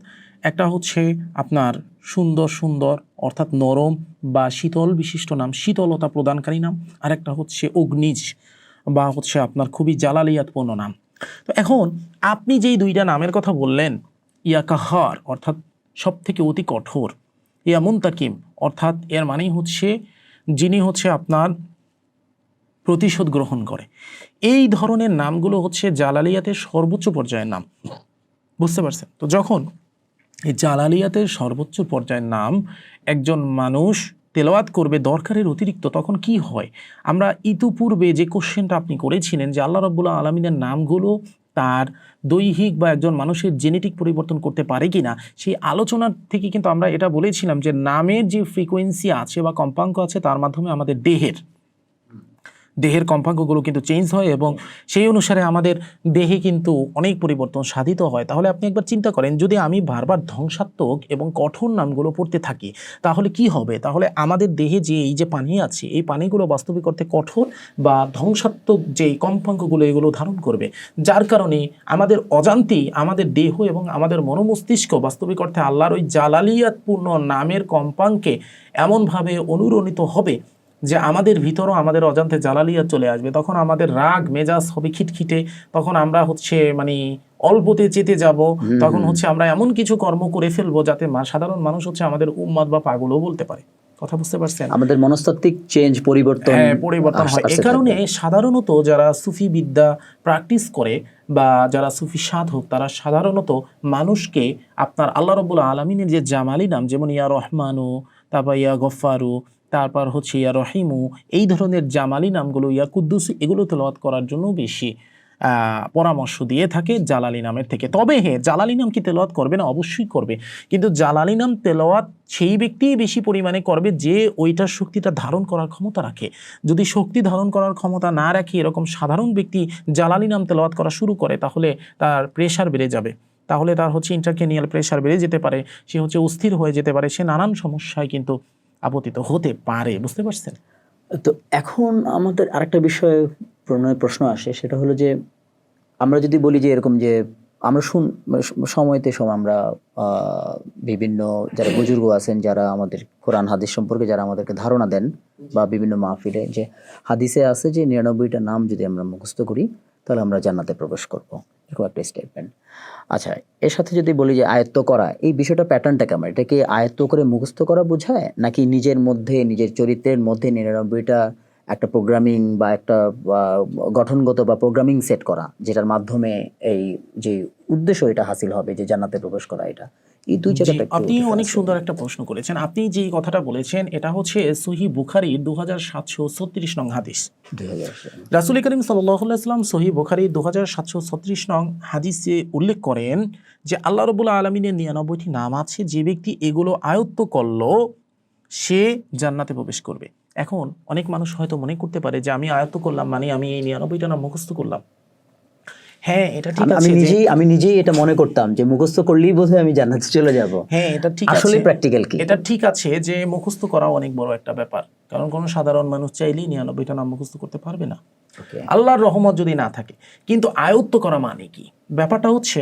একটা হচ্ছে আপনার সুন্দর সুন্দর অর্থাৎ নরম বা শীতল বিশিষ্ট নাম, শীতলতা প্রদানকারী নাম, আর একটা হচ্ছে অগ্নিজ বা হচ্ছে আপনার খুবই জালালিয়াতপূর্ণ নাম। তো এখন আপনি যেই দুইটা নামের কথা বললেন, ইয়া কাহার অর্থাৎ সব থেকে অতি কঠোর, ইয়া মুনতাকিম অর্থাৎ এর মানেই হচ্ছে যিনি হচ্ছে আপনার প্রতিশোধ গ্রহণ করে, এই ধরনের নামগুলো হচ্ছে জালালিয়াতের সর্বোচ্চ পর্যায়ের নাম। বুঝতে পারছেন? তো যখন এই জালালিয়াতের সর্বোচ্চ পর্যায়ের নাম একজন মানুষ তেলাওয়াত করবে দরকারের অতিরিক্ত, তখন কি হয়? আমরা ইতিপূর্বে যে কোশ্চেনটা আপনি করেছিলেন যে আল্লাহ রাব্বুল আলামিনের নামগুলো তার দৈহিক বা একজন মানুষের জেনেটিক পরিবর্তন করতে পারে কিনা, সেই আলোচনার থেকে কিন্তু আমরা এটা বলেছিলাম যে নামের যে ফ্রিকোয়েন্সি আছে বা কম্পাঙ্ক আছে তার মাধ্যমে আমাদের দেহের কম্পাঙ্কগুলো কিন্তু চেঞ্জ হয় এবং সেই অনুসারে আমাদের দেহে কিন্তু অনেক পরিবর্তন সাধিত হয়। তাহলে আপনি একবার চিন্তা করেন, যদি আমি বারবার ধ্বংসাত্মক এবং কঠোর নামগুলো পড়তে থাকি তাহলে কি হবে? তাহলে আমাদের দেহে যে এই যে পানি আছে, এই পানিগুলো বাস্তবিক অর্থে কঠোর বা ধ্বংসাত্মক যে কম্পাঙ্কগুলো এগুলো ধারণ করবে, যার কারণে আমাদের অজান্তেই আমাদের দেহ এবং আমাদের মনোমস্তিষ্ক বাস্তবিক অর্থে আল্লাহর ওই জালালিয়াতপূর্ণ নামের কম্পাঙ্কে এমনভাবে অনুরণিত হবে যে আমাদের ভিতরও আমাদের অজান্তে জালালিয়াত চলে আসবে। তখন আমাদের রাগ মেজাজ হবে খিটখিটে, তখন আমরা হচ্ছে মানে অল্পতে চেতে যাব, তখন হচ্ছে আমরা এমন কিছু কর্ম করে ফেলবো যাতে সাধারণ মানুষ হচ্ছে আমাদের উম্মাদ বা পাগলও বলতে পারে। কথা বুঝতে পারছেন? আমাদের মনস্তাত্ত্বিক পরিবর্তন পরিবর্তন হয়। এ আসতে কারণে থাকবে। সাধারণত যারা সুফি বিদ্যা প্র্যাকটিস করে বা যারা সুফি সাধক, তারা সাধারণত মানুষকে আপনার আল্লাহ রাব্বুল আলামিনের যে জামালি নাম, যেমন ইয়া রহমানু, তারপর ইয়া গফফারু, তারপর হচ্ছে ইয়া রহিমু, এই ধরনের জামালি নামগুলো, ইয়া কুদ্দুসি, এগুলো তেলাওয়াত করার জন্য বেশি পরামর্শ দিয়ে থাকে জালালি নামের থেকে। তবে হ্যাঁ, জালালি নাম কি তেলাওয়াত করবে না? অবশ্যই করবে, কিন্তু জালালি নাম তেলাওয়াত সেই ব্যক্তিই বেশি পরিমাণে করবে যে ওইটার শক্তিটা ধারণ করার ক্ষমতা রাখে। যদি শক্তি ধারণ করার ক্ষমতা না রাখে এরকম সাধারণ ব্যক্তি জালালি নাম তেলাওয়াত করা শুরু করে, তাহলে তার প্রেশার বেড়ে যাবে, তাহলে তার হচ্ছে ইন্ট্রাক্রেনিয়াল প্রেশার বেড়ে যেতে পারে, সে হচ্ছে অস্থির হয়ে যেতে পারে, সে নানান সমস্যায় কিন্তু আপতিত হতে পারে। বুঝতে পারছেন? তো এখন আমাদের আরেকটা বিষয় প্রশ্ন আসে, সেটা হলো যে আমরা যদি বলি যে এরকম যে আমরা সময়তে সময় আমরা বিভিন্ন যারা বুজুর্গ আছেন, যারা আমাদের কোরআন হাদিস সম্পর্কে যারা আমাদেরকে ধারণা দেন, বা বিভিন্ন মাহফিলে যে হাদিসে আছে যে 99টা নাম যদি আমরা মুখস্থ করি তাহলে আমরা জান্নাতে প্রবেশ করবো, এরকম একটা স্টেটমেন্ট। আচ্ছা, এর সাথে যদি বলি যে আয়ত্ত করা, এই বিষয়টা প্যাটার্নটা কেমন? এটা কি আয়ত্ত করে মুখস্থ করা বোঝায়, নাকি নিজের মধ্যে নিজের চরিত্রের মধ্যে 99টা একটা প্রোগ্রামিং বা একটা গঠনগত বা প্রোগ্রামিং সেট করা, যেটার মাধ্যমে এই যে উদ্দেশ্য এটা হাসিল হবে, যে জান্নাতে প্রবেশ করা, এটা এই দুই জায়গাটা আপনি অনেক সুন্দর একটা প্রশ্ন করেছেন। আপনি যে কথাটা বলেছেন এটা হচ্ছে সহিহ বুখারীর 2736 নং হাদিস। 2000 রাসূল করিম সাল্লাল্লাহু আলাইহি ওয়াসাল্লাম সহিহ বুখারীর 2736 নং হাদিসে উল্লেখ করেন যে আল্লাহ রাব্বুল আলামিনের 99টি নাম আছে, যে ব্যক্তি এগুলো আয়ত্ত করলো সে জান্নাতে প্রবেশ করবে। এখন অনেক মানুষ হয়তো মনে করতে পারে যে আমি আয়ত্ত করলাম মানে আমি এই 99টা নাম মুখস্থ করলাম। হ্যাঁ, এটা ঠিক আছে। আমি নিজেই এটা মনে করতাম যে মুখস্থ করলেই বোধহয় আমি জান্নাতে চলে যাব। হ্যাঁ, এটা ঠিক আছে। আসলে প্র্যাকটিক্যাল কি? এটা ঠিক আছে যে মুখস্থ করা অনেক বড় একটা ব্যাপার, কারণ কোনো সাধারণ মানুষ চাইলেই 99টা নাম মুখস্থ করতে পারবে না, আল্লাহর রহমত যদি না থাকে। কিন্তু আয়ত্ত করা মানে কি? ব্যাপারটা হচ্ছে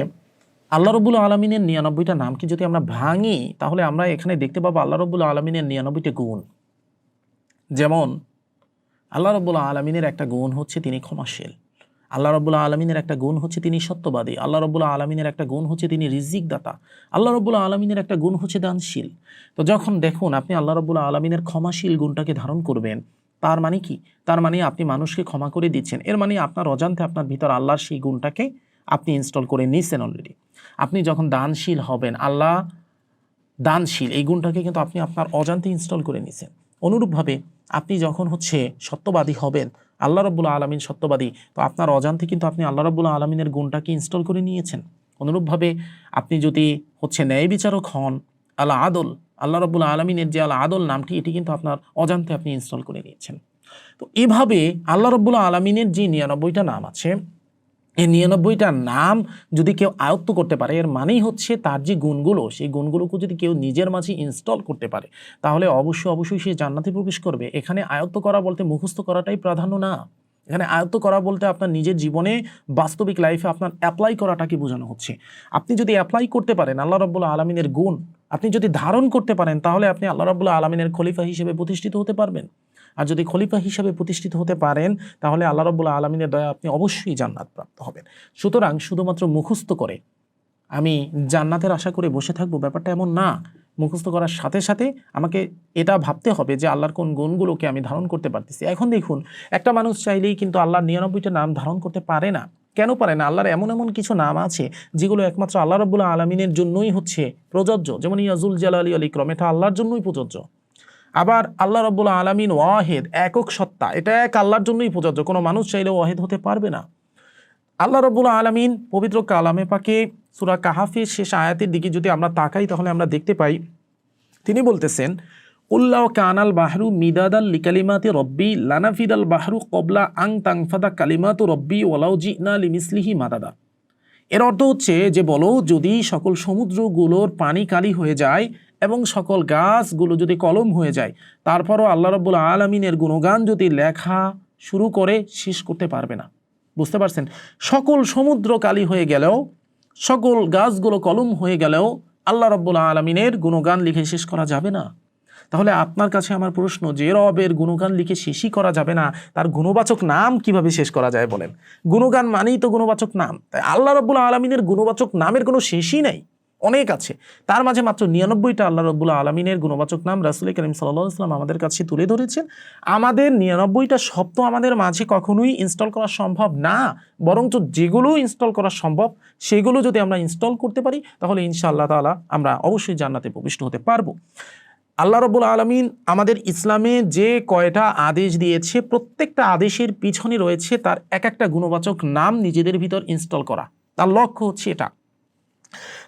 আল্লাহ রাব্বুল আলামিনের 99টা নামকে যদি আমরা ভাঙি, তাহলে আমরা এখানে দেখতে পাবো আল্লাহ রাব্বুল আলামিনের 99টা গুণ। যেমন আল্লাহ রাব্বুল আলামিনের একটা গুণ হচ্ছে তিনি ক্ষমাশীল। আল্লাহ রাব্বুল আলামিনের একটা গুণ হচ্ছে তিনি সত্যবাদী। আল্লাহ রাব্বুল আলামিনের একটা গুণ হচ্ছে তিনি রিজিক দাতা। আল্লাহ রাব্বুল আলামিনের একটা গুণ হচ্ছে দানশীল। তো যখন দেখুন আপনি আল্লাহ রাব্বুল আলামিনের ক্ষমাশীল গুণটাকে ধারণ করবেন, তার মানে কি? তার মানে আপনি মানুষকে ক্ষমা করে দিচ্ছেন। এর মানে আপনার অজান্তে আপনার ভিতর আল্লাহর সেই গুণটাকে আপনি ইনস্টল করে নিয়েছেন অলরেডি। আপনি যখন দানশীল হবেন, আল্লাহ দানশীল, এই গুণটাকে কিন্তু আপনি আপনার অজান্তে ইনস্টল করে নিয়েছেন। অনুরূপভাবে আপনি যখন হচ্ছে সত্যবাদী হবেন, আল্লাহ রাব্বুল আলামিন সত্যবাদী, তো আপনার অজান্তে কিন্তু আপনি আল্লাহ রাব্বুল আলামিনের গুণটাকে ইনস্টল করে নিয়েছেন। অনুরূপভাবে আপনি যদি হচ্ছে ন্যায় বিচারক হন, আল আদল, আল্লাহ রাব্বুল আলামিনের যে আল আদল নামটি, এটি কিন্তু আপনার অজান্তে আপনি ইনস্টল করে নিয়েছেন। তো এভাবে আল্লাহ রাব্বুল আলামিনের যে 99টা নাম আছে, এই 99টা নাম যদি কেউ আয়ত্ত করতে পারে, এর মানেই হচ্ছে তার যে গুণগুলো, সেই গুণগুলোকে যদি কেউ নিজের মাঝে ইনস্টল করতে পারে, তাহলে অবশ্যই সে জান্নাতে প্রবেশ করবে। এখানে আয়ত্ত করা বলতে মুখস্থ করাটাই প্রাধান্য না। এখানে আয়ত্ত করা বলতে আপনার নিজের জীবনে বাস্তবিক লাইফে আপনার অ্যাপ্লাই করাটাকে বোঝানো হচ্ছে। আপনি যদি অ্যাপ্লাই করতে পারেন আল্লাহ রাব্বুল আলামিনের গুণ, আপনি যদি ধারণ করতে পারেন, তাহলে আপনি আল্লাহ রাব্বুল আলামিনের খলিফা হিসেবে প্রতিষ্ঠিত হতে পারবেন। আর যদি খলিফা হিসেবে প্রতিষ্ঠিত হতে পারেন, তাহলে আল্লাহ রাব্বুল আলামিনের দয়া আপনি অবশ্যই জান্নাত প্রাপ্ত হবেন। সুতরাং শুধুমাত্র মুখস্থ করে আমি জান্নাতের আশা করে বসে থাকবো, ব্যাপারটা এমন না। মুখস্থ করার সাথে সাথে আমাকে এটা ভাবতে হবে যে আল্লাহর কোন গুণগুলোকে আমি ধারণ করতে পারতেছি। এখন দেখুন, একটা মানুষ চাইলেই কিন্তু আল্লাহর 99টা নাম ধারণ করতে পারে না। কেন পারে না? আল্লাহর এমন এমন কিছু নাম আছে যেগুলো একমাত্র আল্লাহ রাব্বুল আলামিনের জন্যই হচ্ছে প্রযোজ্য। যেমন ইয়াজুল জালালি ওয়াল ইকরাম, এটা আল্লাহর জন্যই প্রযোজ্য। আবার আল্লাহ রাব্বুল আলামিন ওয়াহিদ, একক সত্তা, এটা এক আল্লাহর জন্যই প্রযোজ্য। কোনো মানুষ চাইলে ওয়াহিদ হতে পারবে না। আল্লাহ রাব্বুল আলামিন পবিত্র কালামে পাকে সূরা কাহাফের শেষ আয়াতের দিকে যদি আমরা তাকাই, তাহলে আমরা দেখতে পাই তিনি বলতেছেন, উল্লাহ কানাল বাহরু মিদাদাল লিকালিমাতি রব্বি লানাফিদাল বাহরু কবলা আং তাংফাদা কালিমাতু রব্বি ওয়ালাউ জিনা লিমিসলিহি মাদাদা। এর অর্থ হচ্ছে যে বলো, যদি সকল সমুদ্রগুলোর পানি কালি হয়ে যায় এবং সকল গাছগুলো যদি কলম হয়ে যায়, তারপরও আল্লাহ রাব্বুল আলামিনের গুণগান যদি লেখা শুরু করে শেষ করতে পারবে না। বুঝতে পারছেন? সকল সমুদ্র কালি হয়ে গেলেও, সকল গাছগুলো কলম হয়ে গেলেও আল্লাহ রাব্বুল আলামিনের গুণগান লিখে শেষ করা যাবে না। তাহলে আপনার কাছে আমার প্রশ্ন, যে রবের গুণগান লিখে শেষই করা যাবে না, তার গুণবাচক নাম কিভাবে শেষ করা যায় বলেন? গুণগান মানেই তো গুণবাচক নাম। তাই আল্লাহ রাব্বুল আলামিনের গুণবাচক নামের কোনো শেষই নেই। অনেক আছে। তার মাঝে মাত্র 99টা আল্লাহ রাব্বুল আলামিনের গুণবাচক নাম রাসূল করিম সাল্লাল্লাহু আলাইহি ওয়াসাল্লাম আমাদের কাছে তুলে ধরেছেন। আমাদের 99টা শব্দ আমাদের মাঝে কখনোই ইনস্টল করা সম্ভব না, বরঞ্চ যেগুলো ইনস্টল করা সম্ভব সেগুলো যদি আমরা ইনস্টল করতে পারি তাহলে ইনশাআল্লাহ তাআলা আমরা অবশ্যই জান্নাতে প্রবিষ্ট হতে পারবো। আল্লাহ রাব্বুল আলামিন আমাদের ইসলামে যে কয়টা আদেশ দিয়েছে প্রত্যেকটা আদেশের পিছনে রয়েছে তার এক একটা গুণবাচক নাম নিজেদের ভিতর ইনস্টল করা। তার লক্ষ্য হচ্ছে এটা।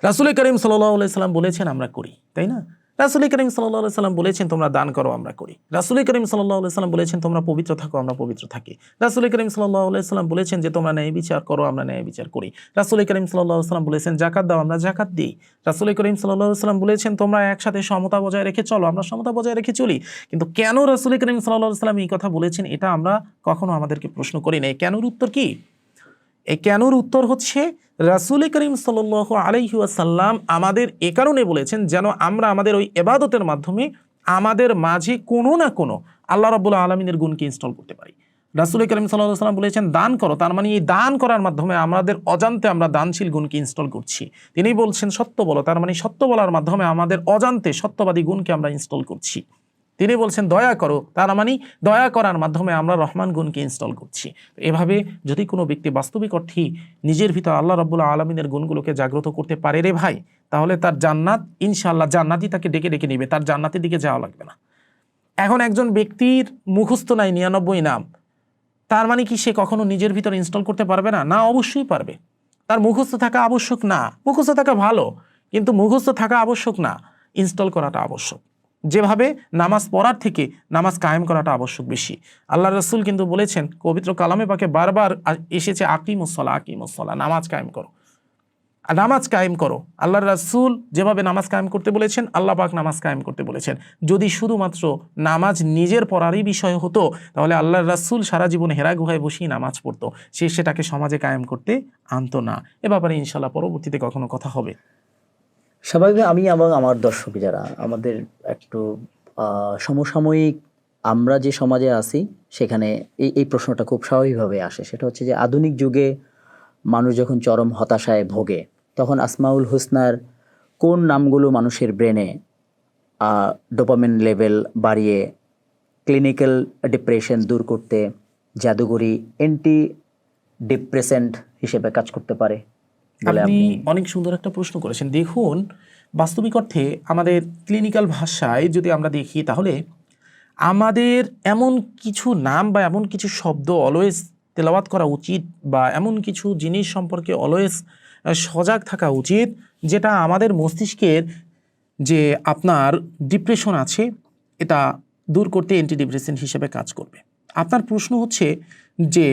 রাসূল করিম সাল্লাল্লাহু আলাইহি সাল্লাম বলেছেন আমরা করি, তাই না? রাসূল করিম সাল্লাল্লাহু আলাইহি সাল্লাম বলেছেন তোমরা দান করো, আমরা করি। রাসূল করিম সাল্লাল্লাহু আলাইহি সাল্লাম বলেছেন তোমরা পবিত্র থাকো, আমরা পবিত্র থাকি। রাসূল করিম সাল্লাল্লাহু আলাইহি সাল্লাম বলেছেন যে তোমরা ন্যায় বিচার করো, আমরা ন্যায় বিচার করি। রাসূল করিম সাল্লাল্লাহু আলাইহি সাল্লাম বলেছেন যাকাত দাও, আমরা যাকাত দিই। রাসূল করিম সাল্লাল্লাহু আলাইহি সাল্লাম বলেছেন তোমরা একসাথে সমতা বজায় রেখে চলো, আমরা সমতা বজায় রেখে চলি। কিন্তু কেন রাসূল করিম সাল্লাল্লাহু আলাইহি সাল্লাম এই কথা বলেছেন এটা আমরা কখনো আমাদেরকে প্রশ্ন করি না। কেনর উত্তর কি? এই কেনর উত্তর হচ্ছে রাসূল করিম সাল্লাল্লাহু আলাইহি ওয়াসাল্লাম আমাদের এ কারণে বলেছেন যেন আমরা আমাদের ওই ইবাদতের মাধ্যমে আমাদের মাঝে কোনো না কোনো আল্লাহ রাব্বুল আলামিনের গুণকে ইনস্টল করতে পারি। রাসূল করিম সাল্লাল্লাহু আলাইহি ওয়াসাল্লাম বলেছেন দান করো, তার মানে এই দান করার মাধ্যমে আমাদের অজান্তে আমরা দানশীল গুণকে ইনস্টল করছি। তিনি বলছেন সত্য বলো, তার মানে সত্য বলার মাধ্যমে আমাদের অজান্তে সত্যবাদী গুণকে আমরা ইনস্টল করছি। তিনি বলছেন দয়া করো, তার মানে দয়া করার মাধ্যমে আমরা রহমান গুণকে ইনস্টল করছি। এভাবে যদি কোনো ব্যক্তি বাস্তবিক অর্থেই নিজের ভিতর আল্লাহ রাব্বুল আলামিনের গুণগুলোকে জাগ্রত করতে পারে রে ভাই, তাহলে তার জান্নাত ইনশাআল্লাহ জান্নাতই তাকে ডেকে ডেকে নেবে, তার জান্নাতের দিকে যাওয়া লাগবে না। এখন একজন ব্যক্তির মুখস্থ নাই 99 নাম, তার মানে কি সে কখনো নিজের ভিতর ইনস্টল করতে পারবে না? না, অবশ্যই পারবে। তার মুখস্থ থাকা আবশ্যক না, মুখস্থ থাকা ভালো, কিন্তু মুখস্থ থাকা আবশ্যক না, ইনস্টল করাটা আবশ্যক। যেভাবে নামাজ পড়ার থেকে নামাজ কায়েম করাটা আবশ্যক বেশি। আল্লাহ রাসূল কিন্তু বলেছেন, পবিত্র কালামে পাকে বারবার এসেছে আকিমুসসালাহ, আকিমুসসালাহ, নামাজ কায়েম করো, নামাজ কায়েম করো। আল্লাহ রাসূল যেভাবে নামাজ কায়েম করতে বলেছেন, আল্লাহ পাক নামাজ কায়েম করতে বলেছেন। যদি শুধুমাত্র নামাজ নিজের পড়ারই বিষয় হতো তাহলে আল্লাহ রাসূল সারা জীবন হেরা গুহায় বসেই নামাজ পড়তো, সে সেটাকে সমাজে কায়েম করতে আনতো না। এ ব্যাপারে ইনশাআল্লাহ পরবর্তীতে কখনো কথা হবে। স্বাভাবিক আমি এবং আমার দর্শক যারা আমাদের একটু সমসাময়িক আমরা যে সমাজে আছি সেখানে এই প্রশ্নটা খুব স্বাভাবিকভাবে আসে। সেটা হচ্ছে যে আধুনিক যুগে মানুষ যখন চরম হতাশায় ভোগে তখন আসমাউল হুসনার কোন নামগুলো মানুষের ব্রেনে ডোপামিন লেভেল বাড়িয়ে ক্লিনিক্যাল ডিপ্রেশন দূর করতে জাদুঘরি অ্যান্টি ডিপ্রেসেন্ট হিসেবে কাজ করতে পারে বলে আপনি অনেক সুন্দর একটা প্রশ্ন করেছেন। দেখুন, বাস্তবিক অর্থে আমাদের ক্লিনিক্যাল ভাষায় যদি আমরা দেখি তাহলে আমাদের এমন কিছু নাম বা এমন কিছু শব্দ অলওয়েজ তেলাওয়াত করা উচিত, বা এমন কিছু জিনিস সম্পর্কে অলওয়েজ সজাগ থাকা উচিত যেটা আমাদের মস্তিষ্কের যে আপনার ডিপ্রেশন আছে এটা দূর করতে অ্যান্টি ডিপ্রেসেন্ট হিসেবে কাজ করবে। আপনার প্রশ্ন হচ্ছে যে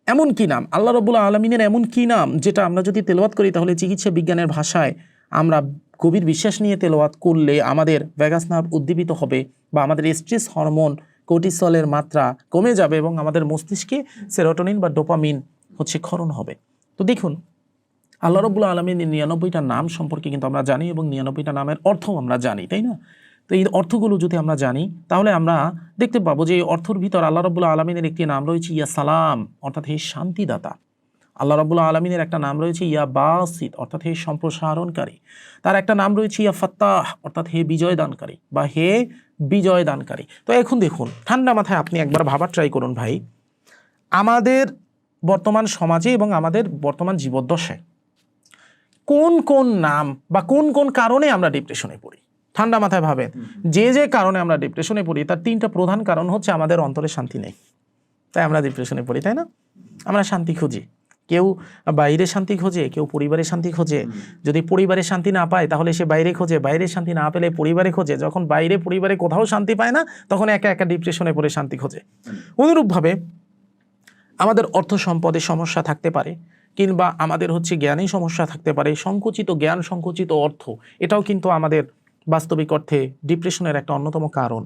এমন কি নাম, আল্লাহ রাব্বুল আলামিনের এমন কি নাম যেটা আমরা যদি তেলাওয়াত করি তাহলে চিকিৎসা বিজ্ঞানের ভাষায় আমরা গভীর বিশ্বাস নিয়ে তেলাওয়াত করলে আমাদের ভ্যাগাস নার্ভ উদ্দীপিত হবে, বা আমাদের স্ট্রেস হরমোন কোর্টিসলের মাত্রা কমে যাবে এবং আমাদের মস্তিষ্কে সেরোটোনিন বা ডোপামিন হচ্ছে ক্ষরণ হবে। তো দেখুন, আল্লাহ রাব্বুল আলামিনের 99টা নাম সম্পর্কে কিন্তু আমরা জানি এবং 99টা নামের অর্থও আমরা জানি, তাই না? তো এই অর্থগুলো যদি আমরা জানি তাহলে আমরা দেখতে পাবো যে এই অর্থর ভিতর আল্লাহ রাব্বুল আলামিনের একটি নাম রয়েছে ইয়া সালাম, অর্থাৎ হে শান্তিদাতা। আল্লাহ রাব্বুল আলামিনের একটা নাম রয়েছে ইয়া বাসিত, অর্থাৎ হে সম্প্রসারণকারী। তার একটা নাম রয়েছে ইয়া ফাত্তাহ, অর্থাৎ হে বিজয় দানকারী বা হে বিজয় দানকারী। তো এখন দেখুন, ঠান্ডা মাথায় আপনি একবার ভাবার ট্রাই করুন ভাই, আমাদের বর্তমান সমাজে এবং আমাদের বর্তমান জীবদ্দশায় কোন কোন নাম বা কোন কোন কারণে আমরা ডিপ্রেশনে পড়ি? ঠান্ডা মাথায় ভাবেন, যে যে কারণে আমরা ডিপ্রেশনে পড়ি তার 3টা প্রধান কারণ হচ্ছে আমাদের অন্তরে শান্তি নেই, তাই আমরা ডিপ্রেশনে পড়ি, তাই না? আমরা শান্তি খুঁজি, কেউ বাইরে শান্তি খোঁজে, কেউ পরিবারে শান্তি খোঁজে। যদি পরিবারে শান্তি না পায় তাহলে সে বাইরে খোঁজে, বাইরে শান্তি না পেলে পরিবারে খোঁজে। যখন বাইরে পরিবারে কোথাও শান্তি পায় না তখন একা একা ডিপ্রেশনে পড়ে শান্তি খোঁজে। অনুরূপভাবে আমাদের অর্থ সম্পদে সমস্যা থাকতে পারে, কিংবা আমাদের হচ্ছে জ্ঞানেই সমস্যা থাকতে পারে। সংকুচিত জ্ঞান, সংকুচিত অর্থ, এটাও কিন্তু আমাদের বাস্তবিক অর্থে ডিপ্রেশনের একটা অন্যতম কারণ।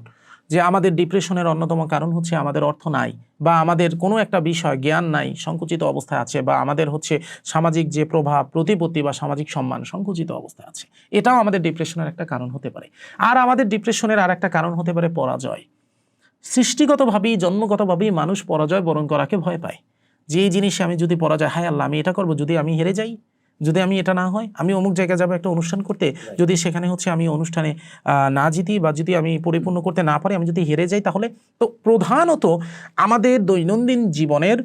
যে আমাদের ডিপ্রেশনের অন্যতম কারণ হচ্ছে আমাদের অর্থ নাই, বা আমাদের কোনো একটা বিষয় জ্ঞান নাই, সংকুচিত অবস্থায় আছে, বা আমাদের হচ্ছে সামাজিক যে প্রভাব প্রতিপত্তি বা সামাজিক সম্মান সংকুচিত অবস্থায় আছে। এটাও আমাদের ডিপ্রেশনের একটা কারণ হতে পারে। আর আমাদের ডিপ্রেশনের আর একটা কারণ হতে পারে পরাজয়। সৃষ্টিগতভাবেই জন্মগতভাবেই মানুষ পরাজয় বরণ করাকে ভয় পায়। যে এই জিনিসে আমি যদি পরাজয়, হায় আল্লাহ আমি এটা করবো, যদি আমি হেরে যাই যদি আমি এটা না হয়, আমি অমুক জায়গায় যাবো একটা অনুষ্ঠান করতে, যদি সেখানে হচ্ছে আমি অনুষ্ঠানে না জিতি বা যদি আমি পরিপূর্ণ করতে না পারি, আমি যদি হেরে যাই, তাহলে তো প্রধানত আমাদের দৈনন্দিন জীবনের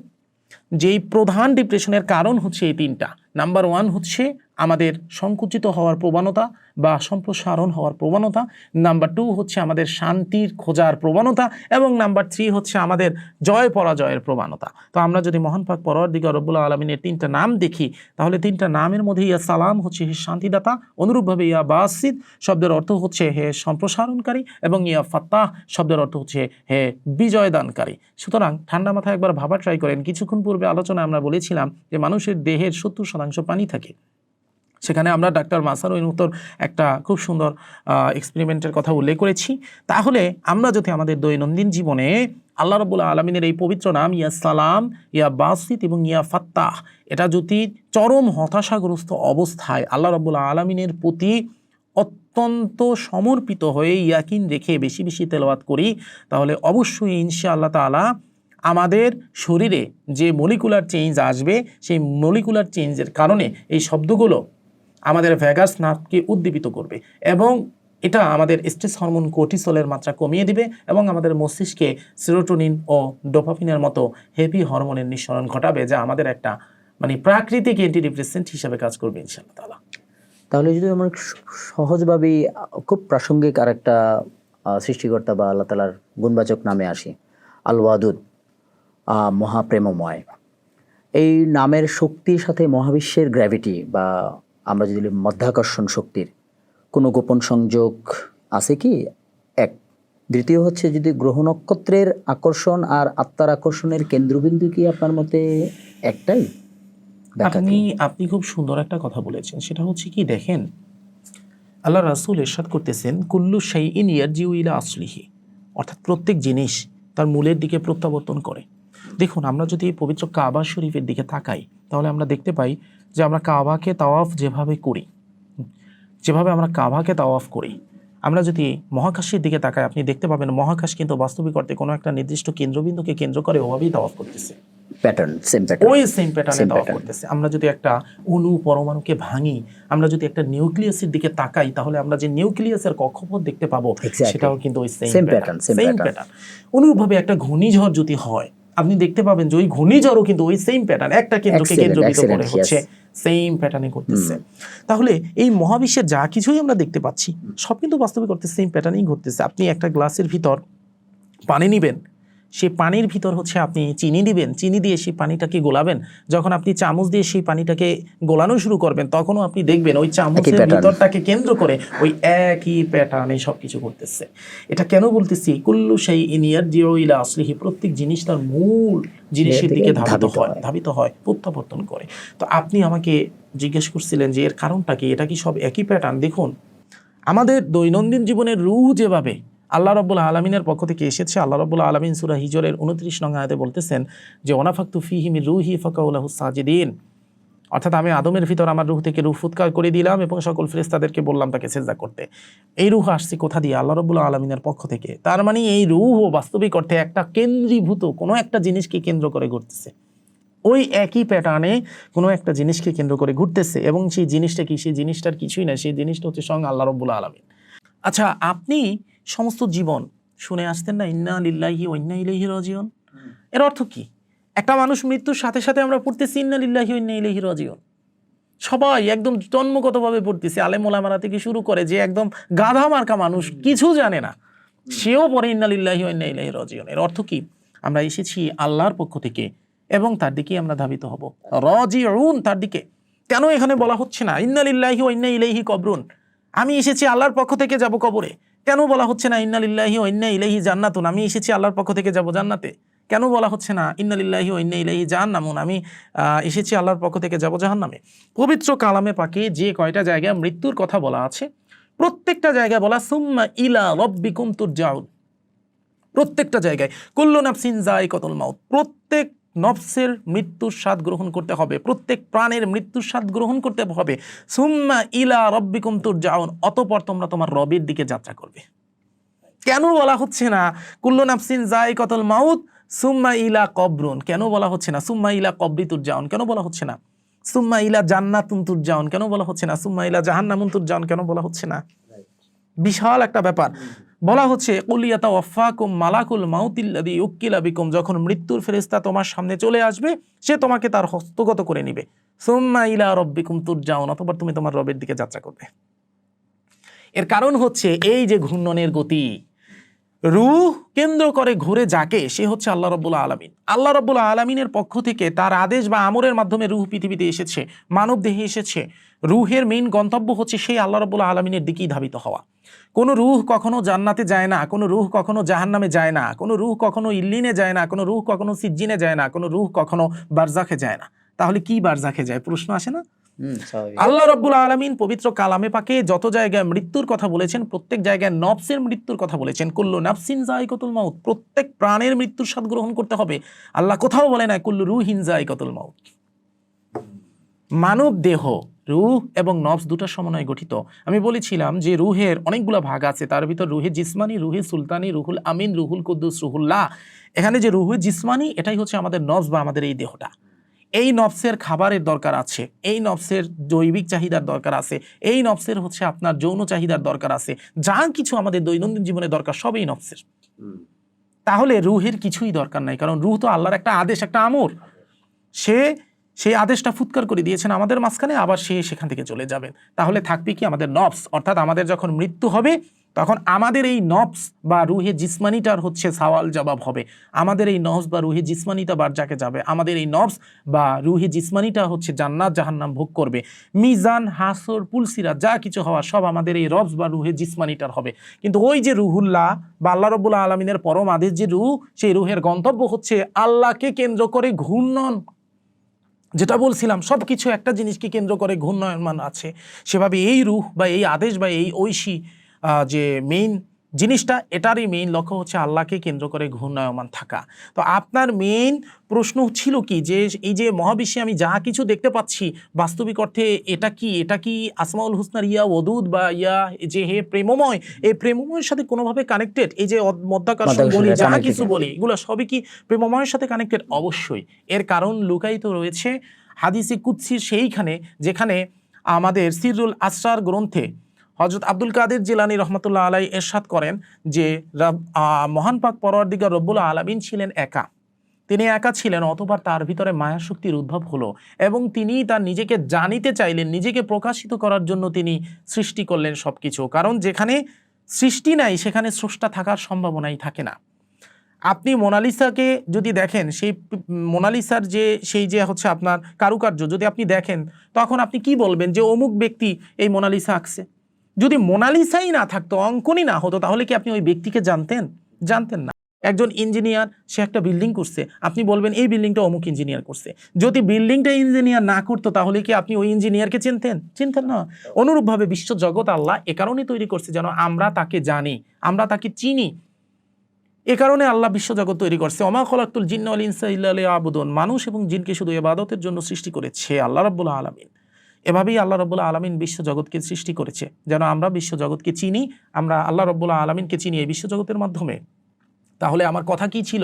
যেই প্রধান ডিপ্রেশনের কারণ হচ্ছে এই তিনটা। নাম্বার 1 হচ্ছে আমাদের সংকুচিত হওয়ার প্রবণতা বা সম্প্রসারণ হওয়ার প্রবণতা, নাম্বার 2 হচ্ছে আমাদের শান্তির খোঁজার প্রবণতা, এবং নাম্বার 3 হচ্ছে আমাদের জয় পরাজয়ের প্রবণতা। তো আমরা যদি মহান পাক পরওয়ারদিগার রব্বুল আলামিনের তিনটা নাম দেখি, তাহলে তিনটা নামের মধ্যে ইয়া সালাম হচ্ছে হে শান্তিদাতা, অনুরূপভাবে ইয়া বাসিত শব্দের অর্থ হচ্ছে হে সম্প্রসারণকারী, এবং ইয়া ফাত্তাহ শব্দের অর্থ হচ্ছে হে বিজয়দানকারী। সুতরাং ঠান্ডা মাথায় একবার ভাবা ট্রাই করেন। কিছুক্ষণ পূর্বে আলোচনায় আমরা বলেছিলাম যে মানুষের দেহের 70% পানি থাকে। সেখানে আমরা ডাক্তার মাসারুল মুক্তর একটা খুব সুন্দর এক্সপেরিমেন্টের কথা উল্লেখ করেছি। তাহলে আমরা যদি আমাদের দৈনন্দিন জীবনে আল্লাহ রাব্বুল আলামিনের এই পবিত্র নাম ইয়া সালাম, ইয়া বাসিত এবং ইয়া ফাত্তাহ, এটা যদি চরম হতাশাগ্রস্ত অবস্থায় আল্লাহ রাব্বুল আলামিনের প্রতি অত্যন্ত সমর্পিত হয়ে ইয়াকিন রেখে বেশি বেশি তেলাওয়াত করি, তাহলে অবশ্যই ইনশাআল্লাহ তাআলা আমাদের শরীরে যে মলিকুলার চেঞ্জ আসবে, সেই মলিকুলার চেঞ্জের কারণে এই শব্দগুলো আমাদের ভ্যাগাস নার্ভকে উদ্দীপিত করবে, এবং এটা আমাদের স্ট্রেস হরমোন কর্টিসলের মাত্রা কমিয়ে দিবে, এবং আমাদের মস্তিষ্কে সেরোটোনিন ও ডোপামিনের মতো হেভি হরমোনের নিঃসরণ ঘটাবে, যা আমাদের একটা মানে প্রাকৃতিক অ্যান্টিডিপ্রেসেন্ট হিসাবে কাজ করবে ইনশাআল্লাহ তাআলা। তাহলে যদি আমরা সহজভাবেই খুব প্রাসঙ্গিক আর একটা সৃষ্টিকর্তা বা আল্লাহ তালার গুণবাচক নামে আসি, আল ওয়াদুদ, মহাপ্রেমময়। এই নামের শক্তির সাথে মহাবিশ্বের গ্র্যাভিটি বা আমরা যদি মধ্যাকর্ষণ শক্তির কোনো গোপন সংযোগ আছে কি? এক। দ্বিতীয় হচ্ছে, যদি গ্রহ নক্ষত্রের আকর্ষণ আর আত্মার আকর্ষণের কেন্দ্রবিন্দু কি আপনার মতে একটাই? আপনি খুব সুন্দর একটা কথা বলেছেন। সেটা হচ্ছে কি, দেখেন আল্লাহ রাসূল ইরশাদ করতেছেন, কুল্লু শাইইন ইয়ারজিউ ইলা আসলিহি, অর্থাৎ প্রত্যেক জিনিস তার মূলের দিকে প্রত্যাবর্তন করে। দেখুন, আমরা যদি পবিত্র কাবা শরীফের দিকে তাকাই, তাহলে আমরা দেখতে পাই যে আমরা কাবাকে তাওয়াফ যেভাবে আমরা কাবাকে তাওয়াফ করি, আমরা যদি মহাকাশের দিকে তাকাই, আপনি দেখতে পাবেন মহাকাশ কিন্তু বাস্তবিক অর্থে কোনো একটা নির্দিষ্ট কেন্দ্রবিন্দুকে কেন্দ্র করে ওভাবেই তাওয়াফ করতেছে, ওই সেম প্যাটার্নে তাওয়াফ করতেছে। আমরা যদি একটা অণু পরমাণুকে ভাঙি, আমরা যদি একটা নিউক্লিয়াসের দিকে তাকাই, তাহলে আমরা যে নিউক্লিয়াসের কক্ষপথ দেখতে পাবো, সেটাও কিন্তু ওই সেম প্যাটার্ন। অনুরূপভাবে একটা ঘূর্ণিঝড় যদি হয়, আপনি দেখতে পাবেন যে ওই ঘূর্ণিঝড়ও কিন্তু ওই সেম প্যাটার্ন, একটা কেন্দ্রকে কেন্দ্রবিন্দু করে হচ্ছে সেম প্যাটার্নে করতেছে। তাহলে এই মহাবিশ্বের যা কিছুই আমরা দেখতে পাচ্ছি, সব কিন্তু বাস্তবে করতে সেম প্যাটার্নেই ঘটতেছে। আপনি একটা গ্লাসের ভিতর পানি নিবেন, সেই পানির ভিতর হচ্ছে আপনি চিনি দিবেন, চিনি দিয়ে সেই পানিটাকে গোলাবেন। যখন আপনি চামচ দিয়ে সেই পানিটাকে গোলানো শুরু করবেন, তখনও আপনি দেখবেন ওই চামচের ভিতরটাকে কেন্দ্র করে ওই একই প্যাটার্নে সবকিছু করতেছে। এটা কেন বলতেছি? কুল্লু শাইইন ইয়ারজিউ ইলা আসলিহি, প্রত্যেক জিনিস তার মূল জিনিসের দিকে ধাবিত হয়, প্রত্যাবর্তন করে। তো আপনি আমাকে জিজ্ঞেস করছিলেন যে এর কারণটা কি, এটা কি সব একই প্যাটার্ন? দেখুন, আমাদের দৈনন্দিন জীবনের রূহ যেভাবে আল্লাহ রাব্বুল আলামিনের পক্ষ থেকে এসেছে, আল্লাহ রাব্বুল আলামিন সূরা হিজরের 29 নং আয়াতে বলতেছেন যে ওয়ানাফাকতু ফীহি মির রূহি ফাকাউ লাহু সাজিদিন, অর্থাৎ আমি আদমের ভিতর আমার রূহ থেকে রূহ ফুৎকার করে দিলাম এবং সকল ফেরেশতাদেরকে বললাম তাকে সিজদা করতে। এই রূহ আসছে কোথা দিয়ে? আল্লাহ রাব্বুল আলামিনের পক্ষ থেকে। তার মানে এই রূহ বাস্তবিক অর্থে একটা কেন্দ্রীভূত কোনো একটা জিনিসকে কেন্দ্র করে ঘুরতেছে, ওই একই প্যাটার্নে কোনো একটা জিনিসকে কেন্দ্র করে ঘুরতেছে, এবং সেই জিনিসটা কি? সেই জিনিসটার কিছুই না, সেই জিনিসটা হচ্ছে স্বয়ং আল্লাহ রাব্বুল আলামিন। আচ্ছা, আপনি সমস্ত জীবন শুনে আসতেন না ইন্না লিল্লাহি ওয়া ইন্না ইলাইহি রাজিউন? এর অর্থ কি? একটা মানুষ মৃত্যুর সাথে সাথে আমরা পড়তেছি ইন্না লিল্লাহি ওয়া ইন্না ইলাইহি রাজিউন। সবাই একদম জন্মগতভাবে পড়তেছি, আলেম ওলামারা থেকে শুরু করে যে একদম গাধা মার্কা মানুষ কিছু জানে না, সেও পড়ে ইন্না লিল্লাহি ওয়া ইন্না ইলাইহি রাজিউন। এর অর্থ কি? আমরা এসেছি আল্লাহর পক্ষ থেকে এবং তার দিকেই আমরা ধাবিত হব, রাজিউন, তার দিকে। কেন এখানে বলা হচ্ছে না ইন্না লিল্লাহি ওয়া ইন্না ইলাইহি কবরুন, আমি এসেছি আল্লাহর পক্ষ থেকে যাব কবরে? কেন বলা হচ্ছে না ইন্না লিল্লাহি ওয়া ইন্না ইলাইহি জান্নাতুন, আমি এসেছি আল্লাহর পক্ষ থেকে যাব জান্নাতে? কেন বলা হচ্ছে না ইন্না লিল্লাহি ওয়া ইন্না ইলাইহি জাহান্নামুন, আমি এসেছি আল্লাহর পক্ষ থেকে যাব জাহান্নামে? পবিত্র কালামে পাকে যে কয়টা জায়গায় মৃত্যুর কথা বলা আছে, প্রত্যেকটা জায়গায় বলা সুম্মা ইলা রাব্বিকুম তুরজাউন, প্রত্যেকটা জায়গায় কুল্লু নাফসিন যায়িকাতুল মাউত, প্রত্যেক নফসের মৃত্যুর স্বাদ গ্রহণ করতে হবে, প্রত্যেক প্রাণের মৃত্যুর স্বাদ গ্রহণ করতে হবে। সুম্মা ইলা রাব্বিকুম তুরজাউন, অতঃপর তোমরা তোমার রবের দিকে যাত্রা করবে। কেন বলা হচ্ছে না কুল্লু নাফসিন যায়িকাতুল মাউত সুম্মা ইলা কবরুন? কেন বলা হচ্ছে না সুম্মা ইলা কবরি তুরজাউন? কেন বলা হচ্ছে না? সুম্মা ইলা জান্নাতুন তুরজাউন কেন বলা হচ্ছে না? সুম্মা ইলা জাহান্নামুন তুরজাউন কেন বলা হচ্ছে না? বিশাল একটা ব্যাপার। বলা হচ্ছে কুল ইয়াতাওয়াফাকুম মালাকুল মাউতিল্লাযী ইউক্কিলা বিকুম, যখন মৃত্যুর ফেরেশতা তোমার সামনে চলে আসবে সে তোমাকে তার হস্তগত করে নিবে। সুম্মা ইলা রাব্বিকুম তুরজাউন, অতঃপর তুমি তোমার রবের দিকে যাত্রা করবে। এর কারণ হচ্ছে এই যে ঘূর্ণনের গতি, রূহ কেন্দ্র করে ঘুরে যাকে, সে হচ্ছে আল্লাহ রাব্বুল আলামিন। আল্লাহ রাব্বুল আলামিনের পক্ষ থেকে তার আদেশ বা আমরের মাধ্যমে রূহ পৃথিবীতে এসেছে, মানব দেহে এসেছে। রূহের মেইন গন্তব্য হচ্ছে সেই আল্লাহ রাব্বুল আলামিনের দিকেই ধাবিত হওয়া। কোনো রূহ কখনো জান্নাতে যায় না, কোনো রূহ কখনো জাহান্নামে যায় না, কোনো রূহ কখনো ইল্লিনে যায় না, কোনো রূহ কখনো সিজ্জিনে যায় না, কোনো রূহ কখনো বারজাখে যায় না। তাহলে কি বারজাখে যায়? প্রশ্ন আসে না? স্বাভাবিক। আল্লাহ রাব্বুল আলামিন পবিত্র কালামে পাকে যত জায়গায় মৃত্যুর কথা বলেছেন, প্রত্যেক জায়গায় নফসের মৃত্যুর কথা বলেছেন। কুল্লু নাফসিন যায়কাতুল মাউত, প্রত্যেক প্রাণের মৃত্যুর স্বাদ গ্রহণ করতে হবে। আল্লাহ কোথাও বলে না কুল্লু রূহিন যায়কাতুল মাউত। মানব দেহ রূহ এবং নফস দুটার সমন্বয়ে গঠিত। আমি বলেছিলাম যে রূহের অনেকগুলো ভাগ আছে, তার ভিতর রূহে জিসমানি, রূহে সুলতানি, রুহুল আমিন, রুহুল কুদ্দুস, রুহুল্লাহ। এখানে যে রূহে জিসমানি, এটাই হচ্ছে আমাদের নফস বা আমাদের এই দেহটা। এই নফসের খাবারের দরকার আছে, এই নফসের জৈবিক চাহিদার দরকার আছে, এই নফসের হচ্ছে আপনার যৌন চাহিদার দরকার আছে। যা কিছু আমাদের দৈনন্দিন জীবনে দরকার সবই নফসের। তাহলে রূহের কিছুই দরকার নাই, কারণ রূহ তো আল্লাহর একটা আদেশ, একটা আমর। সে সেই আদেশটা ফুৎকার করে দিয়েছেন আমাদের মাঝখানে, আবার সে সেখান থেকে চলে যাবেন। তাহলে থাকবে কি? আমাদের নফস। অর্থাৎ আমাদের যখন মৃত্যু হবে তখন আমাদের এই নফস বা রুহে জিসমানিটার হচ্ছে সওয়াল জবাব হবে। আমাদের এই নফস বা রুহে জিসমানিটা বারজাকে যাবে, আমাদের এই নফস বা রুহে জিসমানিটা হচ্ছে জান্নাত জাহান্নাম ভোগ করবে। মিজান, হাসর, পুলসিরা যা কিছু হওয়া সব আমাদের এই নফস বা রুহে জিসমানিটার হবে। কিন্তু ওই যে রুহুল্লাহ বা আল্লাহ রাব্বুল আলামিনের পরম আদেশ যে রূহ, সেই রুহের গন্তব্য হচ্ছে আল্লাহকে কেন্দ্র করে ঘূর্ণন। যেটা বলছিলাম, সব কিছু একটা জিনিসকে কেন্দ্র করে ঘূর্ণয়মান আছে। সেভাবে এই রূহ বা এই আদেশ বা এই ঐশী যে মেইন জিনিসটা, এটারই মেইন লক্ষ্য হচ্ছে আল্লাহকে কেন্দ্র করে ঘূর্ণায়মান থাকা। তো আপনার মেইন প্রশ্ন ছিল কি, যে এই যে মহাবিশ্বে আমি যা কিছু দেখতে পাচ্ছি বাস্তবিক অর্থে এটা কি? এটা কি আসমাউল হুসনার ইয়া ওদুদ বা ইয়া যে হে প্রেমময়, এই প্রেমময়ের সাথে কোনোভাবে কানেক্টেড? এই যে মধ্যাকর্ষণ বলি, যা কিছু বলি, এগুলো সবই কি প্রেমময়ের সাথে কানেক্টেড? অবশ্যই। এর কারণ লুকায়িত রয়েছে হাদিসে কুদসির সেইখানে, যেখানে আমাদের সিররুল আসরার গ্রন্থে হযরত আব্দুল কাদের জিলানী রহমতুল্লাহ আলাই ইরশাদ করেন যে মহান পাক পরওয়ারদিগার রব্বুল আলামিন ছিলেন একা। তিনি একা ছিলেন, অতঃপর তার ভিতরে মায়া শক্তির উদ্ভব হলো এবং তিনি তার নিজেকে জানিতে চাইলেন, নিজেকে প্রকাশিত করার জন্য তিনি সৃষ্টি করলেন সবকিছু। কারণ যেখানে সৃষ্টি নাই সেখানে স্রষ্টা থাকার সম্ভাবনাই থাকে না। আপনি মোনালিসাকে যদি দেখেন, সেই মোনালিসার যে সেই যে হচ্ছে আপনার কারুকার্য যদি আপনি দেখেন, তখন আপনি কি বলবেন যে অমুক ব্যক্তি এই মোনালিসা আঁকছে। যদি মোনালিসাই না থাকতো, অঙ্কনই না হতো, তাহলে কি আপনি ওই ব্যক্তিকে জানতেন? জানতেন না। একজন ইঞ্জিনিয়ার, সে একটা বিল্ডিং করছে, আপনি বলবেন এই বিল্ডিংটা অমুক ইঞ্জিনিয়ার করছে। যদি বিল্ডিংটা ইঞ্জিনিয়ার না করতো তাহলে কি আপনি ওই ইঞ্জিনিয়ারকে চিনতেন? চিনতেন না। অনুরূপভাবে বিশ্বজগৎ আল্লাহ এ কারণে তৈরি করছে যেন আমরা তাকে জানি, আমরা তাকে চিনি। এ কারণে আল্লাহ বিশ্বজগৎ তৈরি করছে। ওমা খলাকতুল জিন্না ওয়াল ইনসা ইল্লা লিয়াবুদুন, মানুষ এবং জিনকে শুধু ইবাদতের জন্য সৃষ্টি করেছে আল্লাহ রাব্বুল আলামিন। এভাবেই আল্লাহ রাব্বুল আলামিন বিশ্বজগৎকে সৃষ্টি করেছে যেন আমরা বিশ্বজগৎকে চিনি, আমরা আল্লাহ রাব্বুল আলামিনকে চিনি এই বিশ্বজগতের মাধ্যমে। তাহলে আমার কথা কি ছিল?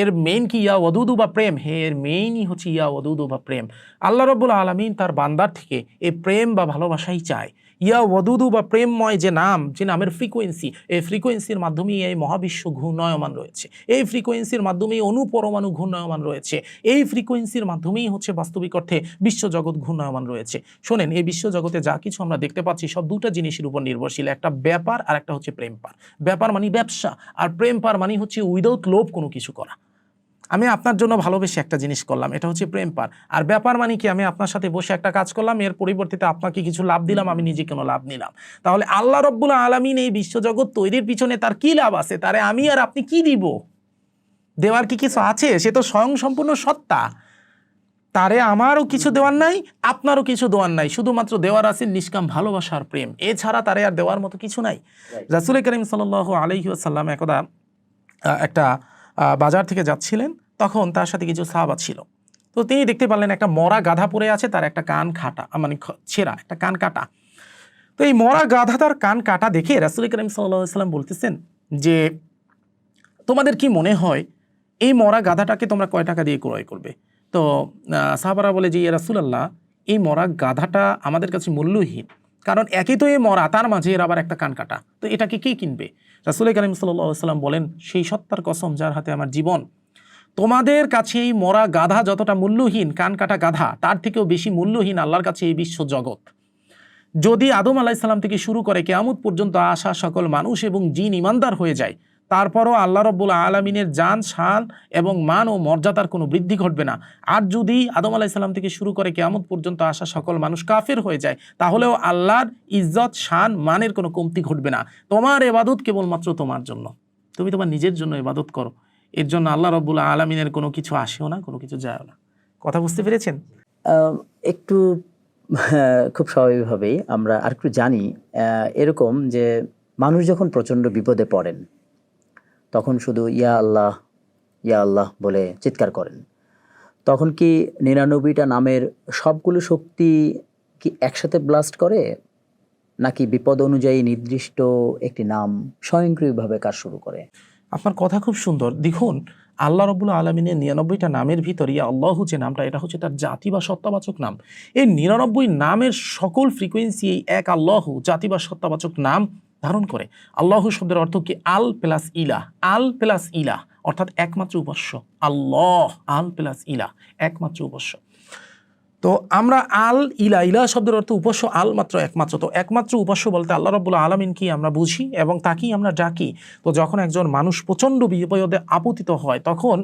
এর মেইন কি? ইয়া ওয়াদুদু বা প্রেম। এর মেইনই হচ্ছে ইয়া ওয়াদুদু বা প্রেম। আল্লাহ রাব্বুল আলামিন তার বান্দার থেকে এই প্রেম বা ভালোবাসাই চায়। ইয়া ওয়াদুদু বা প্রেমময় যে নাম, যে নামের ফ্রিকোয়েন্সি, এই ফ্রিকোয়েন্সির মাধ্যমেই এই মহাবিশ্ব ঘূর্ণায়মান রয়েছে। এই ফ্রিকোয়েন্সির মাধ্যমেই অনুপরমাণু ঘূর্ণায়মান রয়েছে। এই ফ্রিকোয়েন্সির মাধ্যমেই হচ্ছে বাস্তবিক অর্থে বিশ্বজগৎ ঘূর্ণায়মান রয়েছে। শোনেন, এই বিশ্বজগতে যা কিছু আমরা দেখতে পাচ্ছি সব দুটা জিনিসের উপর নির্ভরশীল। একটা ব্যাপার আর একটা হচ্ছে প্রেম পার। ব্যাপার মানে ব্যবসা, আর প্রেম পার মানে হচ্ছে উইদাউট লোভ কোনো কিছু করা। আমি আপনার জন্য ভালোবেসে একটা জিনিস করলাম, এটা হচ্ছে প্রেম পার। আর ব্যাপার মানে কি? আমি আপনার সাথে বসে একটা কাজ করলাম, এর পরিবর্তিতে আপনাকে কিছু লাভ দিলাম, আমি নিজে কোনো লাভ নিলাম। তাহলে আল্লাহ রাব্বুল আলামিন এই বিশ্বজগৎ তৈরির পিছনে তার কি লাভ আছে? তারে আমি আর আপনি কি দিব? দেওয়ার কি কিছু আছে? সে তো স্বয়ং সম্পূর্ণ সত্তা। তারে আমারও কিছু দেওয়ার নাই, আপনারও কিছু দেওয়ার নাই, শুধুমাত্র দেওয়ার আছে নিষ্কাম ভালোবাসার প্রেম। এছাড়া তারে আর দেওয়ার মতো কিছু নাই। রাসূল করিম সাল্লাল্লাহু আলাইহি ওয়াসাল্লাম একদা একটা বাজার থেকে যাচ্ছিলেন, তখন তার সাথে কিছু সাহাবা ছিল। তো তিনি দেখতে পারলেন একটা মরা গাধা পড়ে আছে, তার একটা কান খাটা, মানে ছেঁড়া, একটা কান কাটা। তো এই মরা গাধা তার কান কাটা দেখে রাসূল করিম সাল্লাল্লাহু আলাইহি ওয়াসাল্লাম বলতেছেন যে তোমাদের কি মনে হয় এই মরা গাধাটাকে তোমরা কয় টাকা দিয়ে ক্রয় করবে? তো সাহাবারা বলে যে ইয়া রাসূলুল্লাহ, এই মরা গাধাটা আমাদের কাছে মূল্যহীন, কারণ একই তো এই মরা, তার মাঝে এর আবার একটা কান কাটা, তো এটাকে কে কিনবে? রাসূল কারীম সাল্লাল্লাহু আলাইহি ওয়াসাল্লাম বলেন, সেই সত্তার কসম যার হাতে আমার জীবন, তোমাদের কাছে এই মরা গাধা যতটা মূল্যহীন, কান কাটা গাধা তার থেকেও বেশি মূল্যহীন আল্লাহর কাছে এই বিশ্ব জগৎ। যদি আদম আলাইহিস সালাম থেকে শুরু করে কিয়ামত পর্যন্ত আসা সকল মানুষ এবং জিন ঈমানদার হয়ে যায়, তারপরও আল্লাহ রাব্বুল আলামিনের জান, শান এবং মান ও মর্যাদার কোনো বৃদ্ধি ঘটবে না। আর যদি আদম আলাইহিস সালাম থেকে শুরু করে কিয়ামত পর্যন্ত আসা সকল মানুষ কাফের হয়ে যায়, তাহলেও আল্লাহর ইজ্জত, শান, মানের কোনো কমতি ঘটবে না। তোমার ইবাদত কেবলমাত্র তোমার জন্য, তুমি তোমার নিজের জন্য ইবাদত করো, এর জন্য আল্লাহ রাব্বুল আলামিনের কোনো কিছু আসেও না, কোনো কিছু যায়ও না। কথা বুঝতে পেরেছেন? একটু খুব স্বাভাবিকভাবেই আমরা আর একটু জানি এরকম যে মানুষ যখন প্রচণ্ড বিপদে পড়েন তখন শুধু ইয়া আল্লাহ বলে চিৎকার করেন। তখন কি ৯৯টা নামের সবগুলো শক্তি কি একসাথে ব্লাস্ট করে, নাকি বিপদ অনুযায়ী নির্দিষ্ট একটি নাম স্বয়ংক্রিয়ভাবে কাজ শুরু করে? আপনার কথা খুব সুন্দর। দেখুন, আল্লাহ রাব্বুল আলামিনের ৯৯টা নামের ভিতর ইয়া আল্লাহু যে নামটা, এটা হচ্ছে তার জাতি বা সত্তাবাচক নাম। এই ৯৯ নামের সকল ফ্রিকোয়েন্সি এই এক আল্লাহু জাতি বা সত্তাবাচক নাম ধারণ করে। আল্লাহু শব্দের অর্থ কি? আল প্লাস ইলাহ, আল প্লাস ইলাহ অর্থাৎ একমাত্র উপাস্য। আল্লাহ, আল প্লাস ইলাহ, একমাত্র উপাস্য। তো আমরা আল ইলা, ইলা শব্দের অর্থ উপাস্য, আল মাত্র একমাত্র। তো একমাত্র উপাস্য বলতে আল্লাহ রাব্বুল আলামিনকে আমরা বুঝি এবং তাকেই আমরা ডাকি। তো যখন একজন মানুষ প্রচণ্ড বিপদে আপতিত হয়, তখন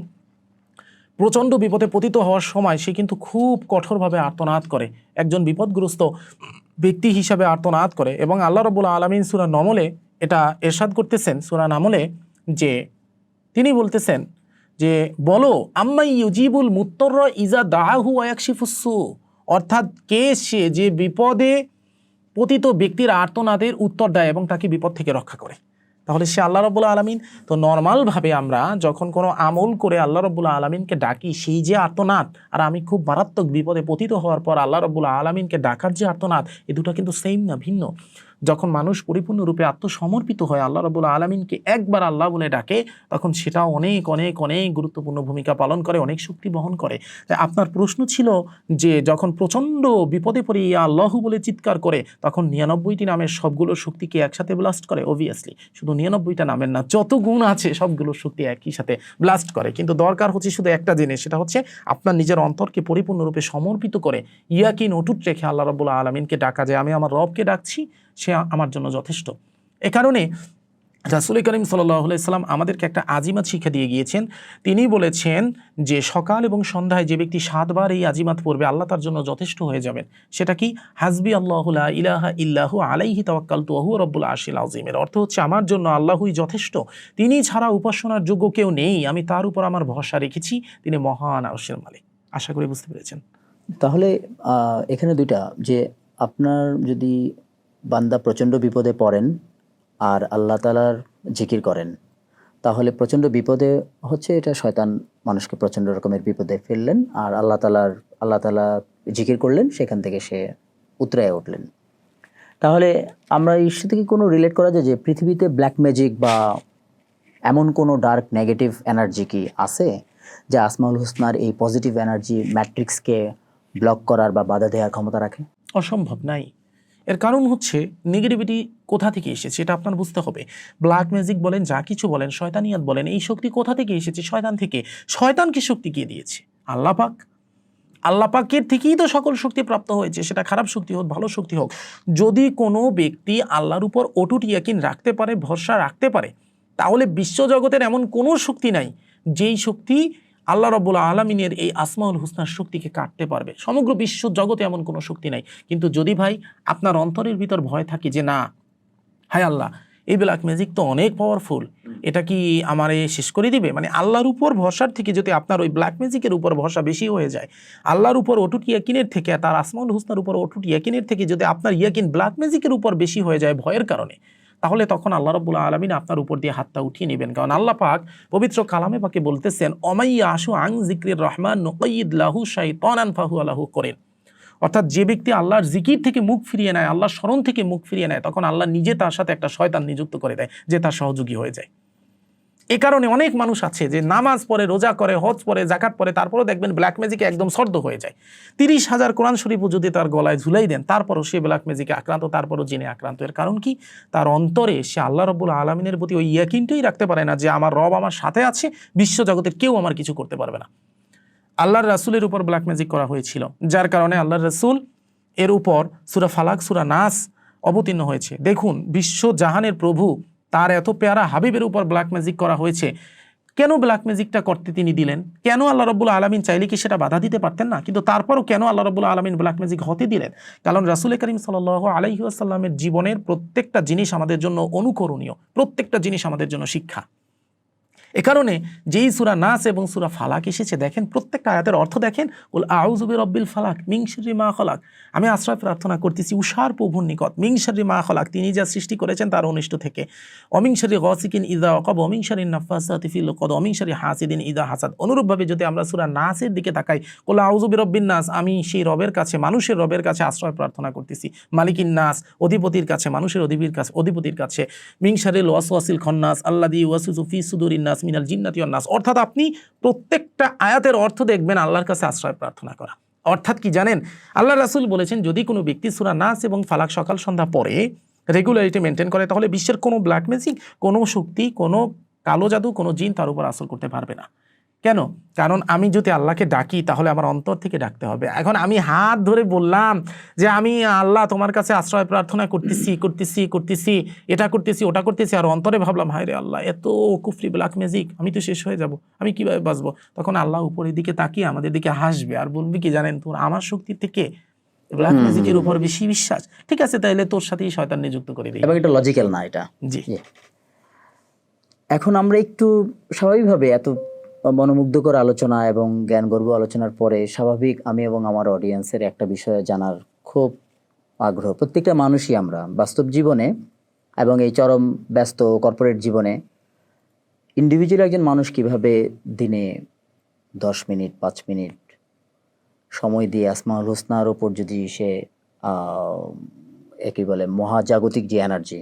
প্রচণ্ড বিপদে পতিত হওয়ার সময় সে কিন্তু খুব কঠোরভাবে আর্তনাদ করে, একজন বিপদগ্রস্ত ব্যক্তি হিসাবে আর্তনাদ করে। এবং আল্লাহ রাব্বুল আলামিন সূরা নমলে এটা ইরশাদ করতেছেন, সূরা নমলে, যে তিনি বলতেছেন যে বলো আম্মাই ইউজিবুল মুত্তর ইজা দাহু ওয়া ইয়াকশিফুস সু, অর্থাৎ কে সে যে বিপদে পতিত ব্যক্তির আর্তনাদের উত্তর দেয় এবং তাকে বিপদ থেকে রক্ষা করে। তাহলে সে আল্লাহ রাব্বুল আলামিন। তো নর্মালভাবে আমরা যখন কোনো আমল করে আল্লাহ রাব্বুল আলামিনকে ডাকি, সেই যে আর্তনাদ, আর আমি খুব মারাত্মক বিপদে পতিত হওয়ার পর আল্লাহ রাব্বুল আলামিনকে ডাকার যে আর্তনাদ, এই দুটো কিন্তু সেম না, ভিন্ন। যখন মানুষ পরিপূর্ণরূপে আত্মসমর্পিত হয়, আল্লাহ রাব্বুল আলামিনকে একবার আল্লাহ বলে ডাকে, তখন সেটা অনেক অনেক অনেক গুরুত্বপূর্ণ ভূমিকা পালন করে, অনেক শক্তি বহন করে। তাই আপনার প্রশ্ন ছিল যে যখন প্রচণ্ড বিপদে পড়ে ইয়া আল্লাহু বলে চিৎকার করে, তখন ৯৯টি নামের সবগুলোর শক্তিকে একসাথে ব্লাস্ট করে? অবভিয়াসলি শুধু ৯৯টা নামের না, যত গুণ আছে সবগুলোর শক্তি একই সাথে ব্লাস্ট করে। কিন্তু দরকার হচ্ছে শুধু একটা জিনিস, সেটা হচ্ছে আপনার নিজের অন্তরকে পরিপূর্ণরূপে সমর্পিত করে ইয়াকিন অটুট রেখে আল্লাহ রাব্বুল আলামিনকে ডাকা, যে আমি আমার রবকে ডাকছি, সে আমার জন্য যথেষ্ট। এ কারণে রাসূল করিম সাল্লাল্লাহু আলাইহি সাল্লাম আমাদেরকে একটা আজিমাত শিক্ষা দিয়ে গিয়েছেন। তিনি বলেছেন যে সকাল এবং সন্ধ্যায় যে ব্যক্তি 7 বার এই আজিমাত পড়বে, আল্লাহ তার জন্য যথেষ্ট হয়ে যাবেন। সেটা কি? হাসবি আল্লাহু লা ইলাহা ইল্লাহু আলাইহি তাওয়াক্কালতু ওয়া হুয়া রাব্বুল আরশিল আযীম। এর অর্থ হচ্ছে আমার জন্য আল্লাহই যথেষ্ট, তিনি ছাড়া উপাসনার যোগ্য কেউ নেই, আমি তার উপর আমার ভরসা রেখেছি, তিনি মহান আরশের মালিক। আশা করি বুঝতে পেরেছেন। তাহলে এখানে দুইটা, যে আপনার যদি বান্দা প্রচণ্ড বিপদে পড়েন আর আল্লাহ তাআলার জিকির করেন, তাহলে প্রচণ্ড বিপদে হচ্ছে এটা শয়তান মানুষকে প্রচণ্ড রকমের বিপদে ফেললেন, আর আল্লাহ তাআলা জিকির করলেন, সেখান থেকে সে উতরায় উঠলেন। তাহলে আমরা এর সাথে কি কোনো রিলেট করা যায় যে পৃথিবীতে ব্ল্যাক ম্যাজিক বা এমন কোনো ডার্ক নেগেটিভ এনার্জি কি আছে যা আসমাউল হুসনার এই পজিটিভ এনার্জি ম্যাট্রিক্সকে ব্লক করার বা বাধা দেওয়ার ক্ষমতা রাখে? অসম্ভব নাই। এর কারণ হচ্ছে নেগেটিভিটি কোথা থেকে এসেছে এটা আপনার বুঝতে হবে। ব্ল্যাক ম্যাজিক বলেন, যা কিছু বলেন, শয়তানিয়াত বলেন, এই শক্তি কোথা থেকে এসেছে? শয়তান থেকে। শয়তানকে শক্তি কে দিয়েছে? আল্লাহ পাক। আল্লাহ পাকের থেকেই তো সকল শক্তি প্রাপ্ত হয়েছে, সেটা খারাপ শক্তি হোক, ভালো শক্তি হোক। যদি কোনো ব্যক্তি আল্লাহর উপর অটুট ইয়াকিন রাখতে পারে, ভরসা রাখতে পারে, তাহলে বিশ্বজগতের এমন কোনো শক্তি নাই যেই শক্তি আল্লাহ রাব্বুল আলামিনের এই আসমাউল হুসনার শক্তিকে কাটতে পারবে। সমগ্র বিশ্ব জগতে এমন কোনো শক্তি নাই। কিন্তু যদি ভাই আপনার অন্তরের ভিতর ভয় থাকে যে না, হায় আল্লাহ, এই ব্ল্যাক ম্যাজিক তো অনেক পাওয়ারফুল, এটা কি আমারে শেষ করে দিবে, মানে আল্লাহর উপর ভরসার থেকে যদি আপনার ওই ব্ল্যাক ম্যাজিকের উপর ভরসা বেশি হয়ে যায়, আল্লাহর উপর অটুট ইয়াকিনের থেকে, তার আসমাউল হুসনার উপর অটুট ইয়াকিনের থেকে যদি আপনার ইয়াকিন ব্ল্যাক ম্যাজিকের উপর বেশি হয়ে যায় ভয়ের কারণে, তাহলে তখন আল্লাহ রাব্বুল আলামিন আপনার উপর দিয়ে হাতটা উঠিয়ে নেবেন। কারণ আল্লাহ পাক পবিত্র কালামে পাকে বলতেছেন, অমাইয়া আশু আং যিকরির রহমান নুকাইয়িদ লাহু শাইতানান ফাহুয়া লাহু করিন। অর্থাৎ যে ব্যক্তি আল্লাহর জিকির থেকে মুখ ফিরিয়ে নেয়, আল্লাহর স্মরণ থেকে মুখ ফিরিয়ে নেয়, তখন আল্লাহ নিজে তার সাথে একটা শয়তান নিযুক্ত করে দেয় যে তার সহযোগী হয়ে যায়। এ কারণে অনেক মানুষ আছে যে নামাজ পড়ে, রোজা করে, হজ পড়ে, জাকাত পড়ে, তারপরেও দেখবেন ব্ল্যাক ম্যাজিকে একদম সর্দ হয়ে যায়। 30,000 কোরআন শরীফও যদি তার গলায় ঝুলাই দেন, তারপরও সে ব্ল্যাক ম্যাজিকে আক্রান্ত, তারপরও জিনে আক্রান্ত। এর কারণ কি? তার অন্তরে সে আল্লাহ রাব্বুল আলামিনের প্রতি ওই ইয়াকিনটাই রাখতে পারে না যে আমার রব আমার সাথে আছে, বিশ্বজগতের কেউ আমার কিছু করতে পারবে না। আল্লাহর রাসূলের উপর ব্ল্যাক ম্যাজিক করা হয়েছিল, যার কারণে আল্লাহর রাসূল এর উপর সূরা ফালাক, সূরা নাস অবতীর্ণ হয়েছে। দেখুন, বিশ্ব জাহানের প্রভু তার এত পেয়ারা হাবিবের উপর ব্ল্যাক ম্যাজিক করা হয়েছে। কেন ব্ল্যাক ম্যাজিকটা করতে তিনি দিলেন? কেন আল্লাহ রাব্বুল আলামিন চাইলে কি সেটা বাধা দিতে পারতেন না? কিন্তু তারপরও কেন আল্লাহ রাব্বুল আলামিন ব্ল্যাক ম্যাজিক হতে দিলেন? কারণ রাসূল করিম সাল্লাল্লাহু আলাইহি ওয়াসাল্লামের জীবনের প্রত্যেকটা জিনিস আমাদের জন্য অনুকরণীয়, প্রত্যেকটা জিনিস আমাদের জন্য শিক্ষা। এ কারণে যেই সূরা নাস এবং সূরা ফালাক এসেছে, দেখেন প্রত্যেকটা আয়াতের অর্থ দেখেন, কুল আউযু বিরাব্বিল ফালাক মিন শাররি মা খালাক, আমি আশ্রয় প্রার্থনা করতেছি উষার প্রভুর নিকট, মিন শাররি মা খালাক, তিনি যা সৃষ্টি করেছেন তার অনিষ্ট থেকে, অমিন শাররি গাসিকিন ইযা ওয়াকাব, অমিন শাররি নাফাসাতি ফিল উকদ, অমিন শাররি হাসিদিন ইযা হাসাদ। অনুরূপভাবে যদি আমরা সূরা নাসের দিকে তাকাই, কুল আউযু বিরাব্বিন নাস, আমি সেই রবের কাছে, মানুষের রবের কাছে আশ্রয় প্রার্থনা করতেছি, মালিকিন নাস, অধিপতির কাছে, মানুষের অধিপতির কাছে, মিন শাররিল ওয়াসওয়াসিল খান্নাস আল্লাযী ইউওয়াসওয়িসু ফি সুদুরিন নাস মিনাল জিন্নাতি ওয়ান নাস। অর্থাৎ আপনি প্রত্যেকটা আয়াতের অর্থ দেখবেন আল্লাহর কাছে আশ্রয় প্রার্থনা করা। অর্থাৎ কি জানেন, আল্লাহ রাসূল বলেছেন যদি কোনো ব্যক্তি সূরা নাস এবং ফালাক সকাল সন্ধ্যা পড়ে, রেগুলারিটি মেনটেন করে, তাহলে বিশ্বের কোনো ব্ল্যাক ম্যাজিক, কোনো শক্তি, কোনো কালো জাদু, কোনো জিন তার উপর আসর করতে পারবে না। কেন? কারণ আমি যদি আল্লাহকে ডাকি তাহলে আমার অন্তর থেকে ডাকতে হবে। এখন আমি হাত ধরে বললাম যে আমি আল্লাহ তোমার কাছে আশ্রয় প্রার্থনা করতেছি, এটা করতেছি, ওটা করতেছি, আর অন্তরে ভাবলাম হায় রে আল্লাহ, এত কুফরি ব্ল্যাক ম্যাজিক, আমি তো শেষ হয়ে যাব, আমি কিভাবে বাঁচবো? তখন আল্লাহ উপরের দিকে তাকিয়ে আমাদের দিকে হাসবে আর বলবি কি জানেন, তোর আমার শক্তি থেকে ব্ল্যাক ম্যাজিকের উপর বেশি বিশ্বাস, ঠিক আছে তাইলে তোর সাথেই শয়তান নিযুক্ত করে দিই। এবং এটা লজিক্যাল না এটা। জি। এখন আমরা একটু স্বাভাবিকভাবে এত মনোমুগ্ধকর আলোচনা এবং জ্ঞানগর্ভ আলোচনার পরে স্বাভাবিক আমি এবং আমার অডিয়েন্সের একটা বিষয়ে জানার খুব আগ্রহ। প্রত্যেকটা মানুষই আমরা বাস্তব জীবনে এবং এই চরম ব্যস্ত কর্পোরেট জীবনে ইন্ডিভিজুয়াল একজন মানুষ কিভাবে দিনে 10 মিনিট 5 মিনিট সময় দিয়ে আসমাউল হোসনার ওপর যদি সে একই বলে মহাজাগতিক যে এনার্জি,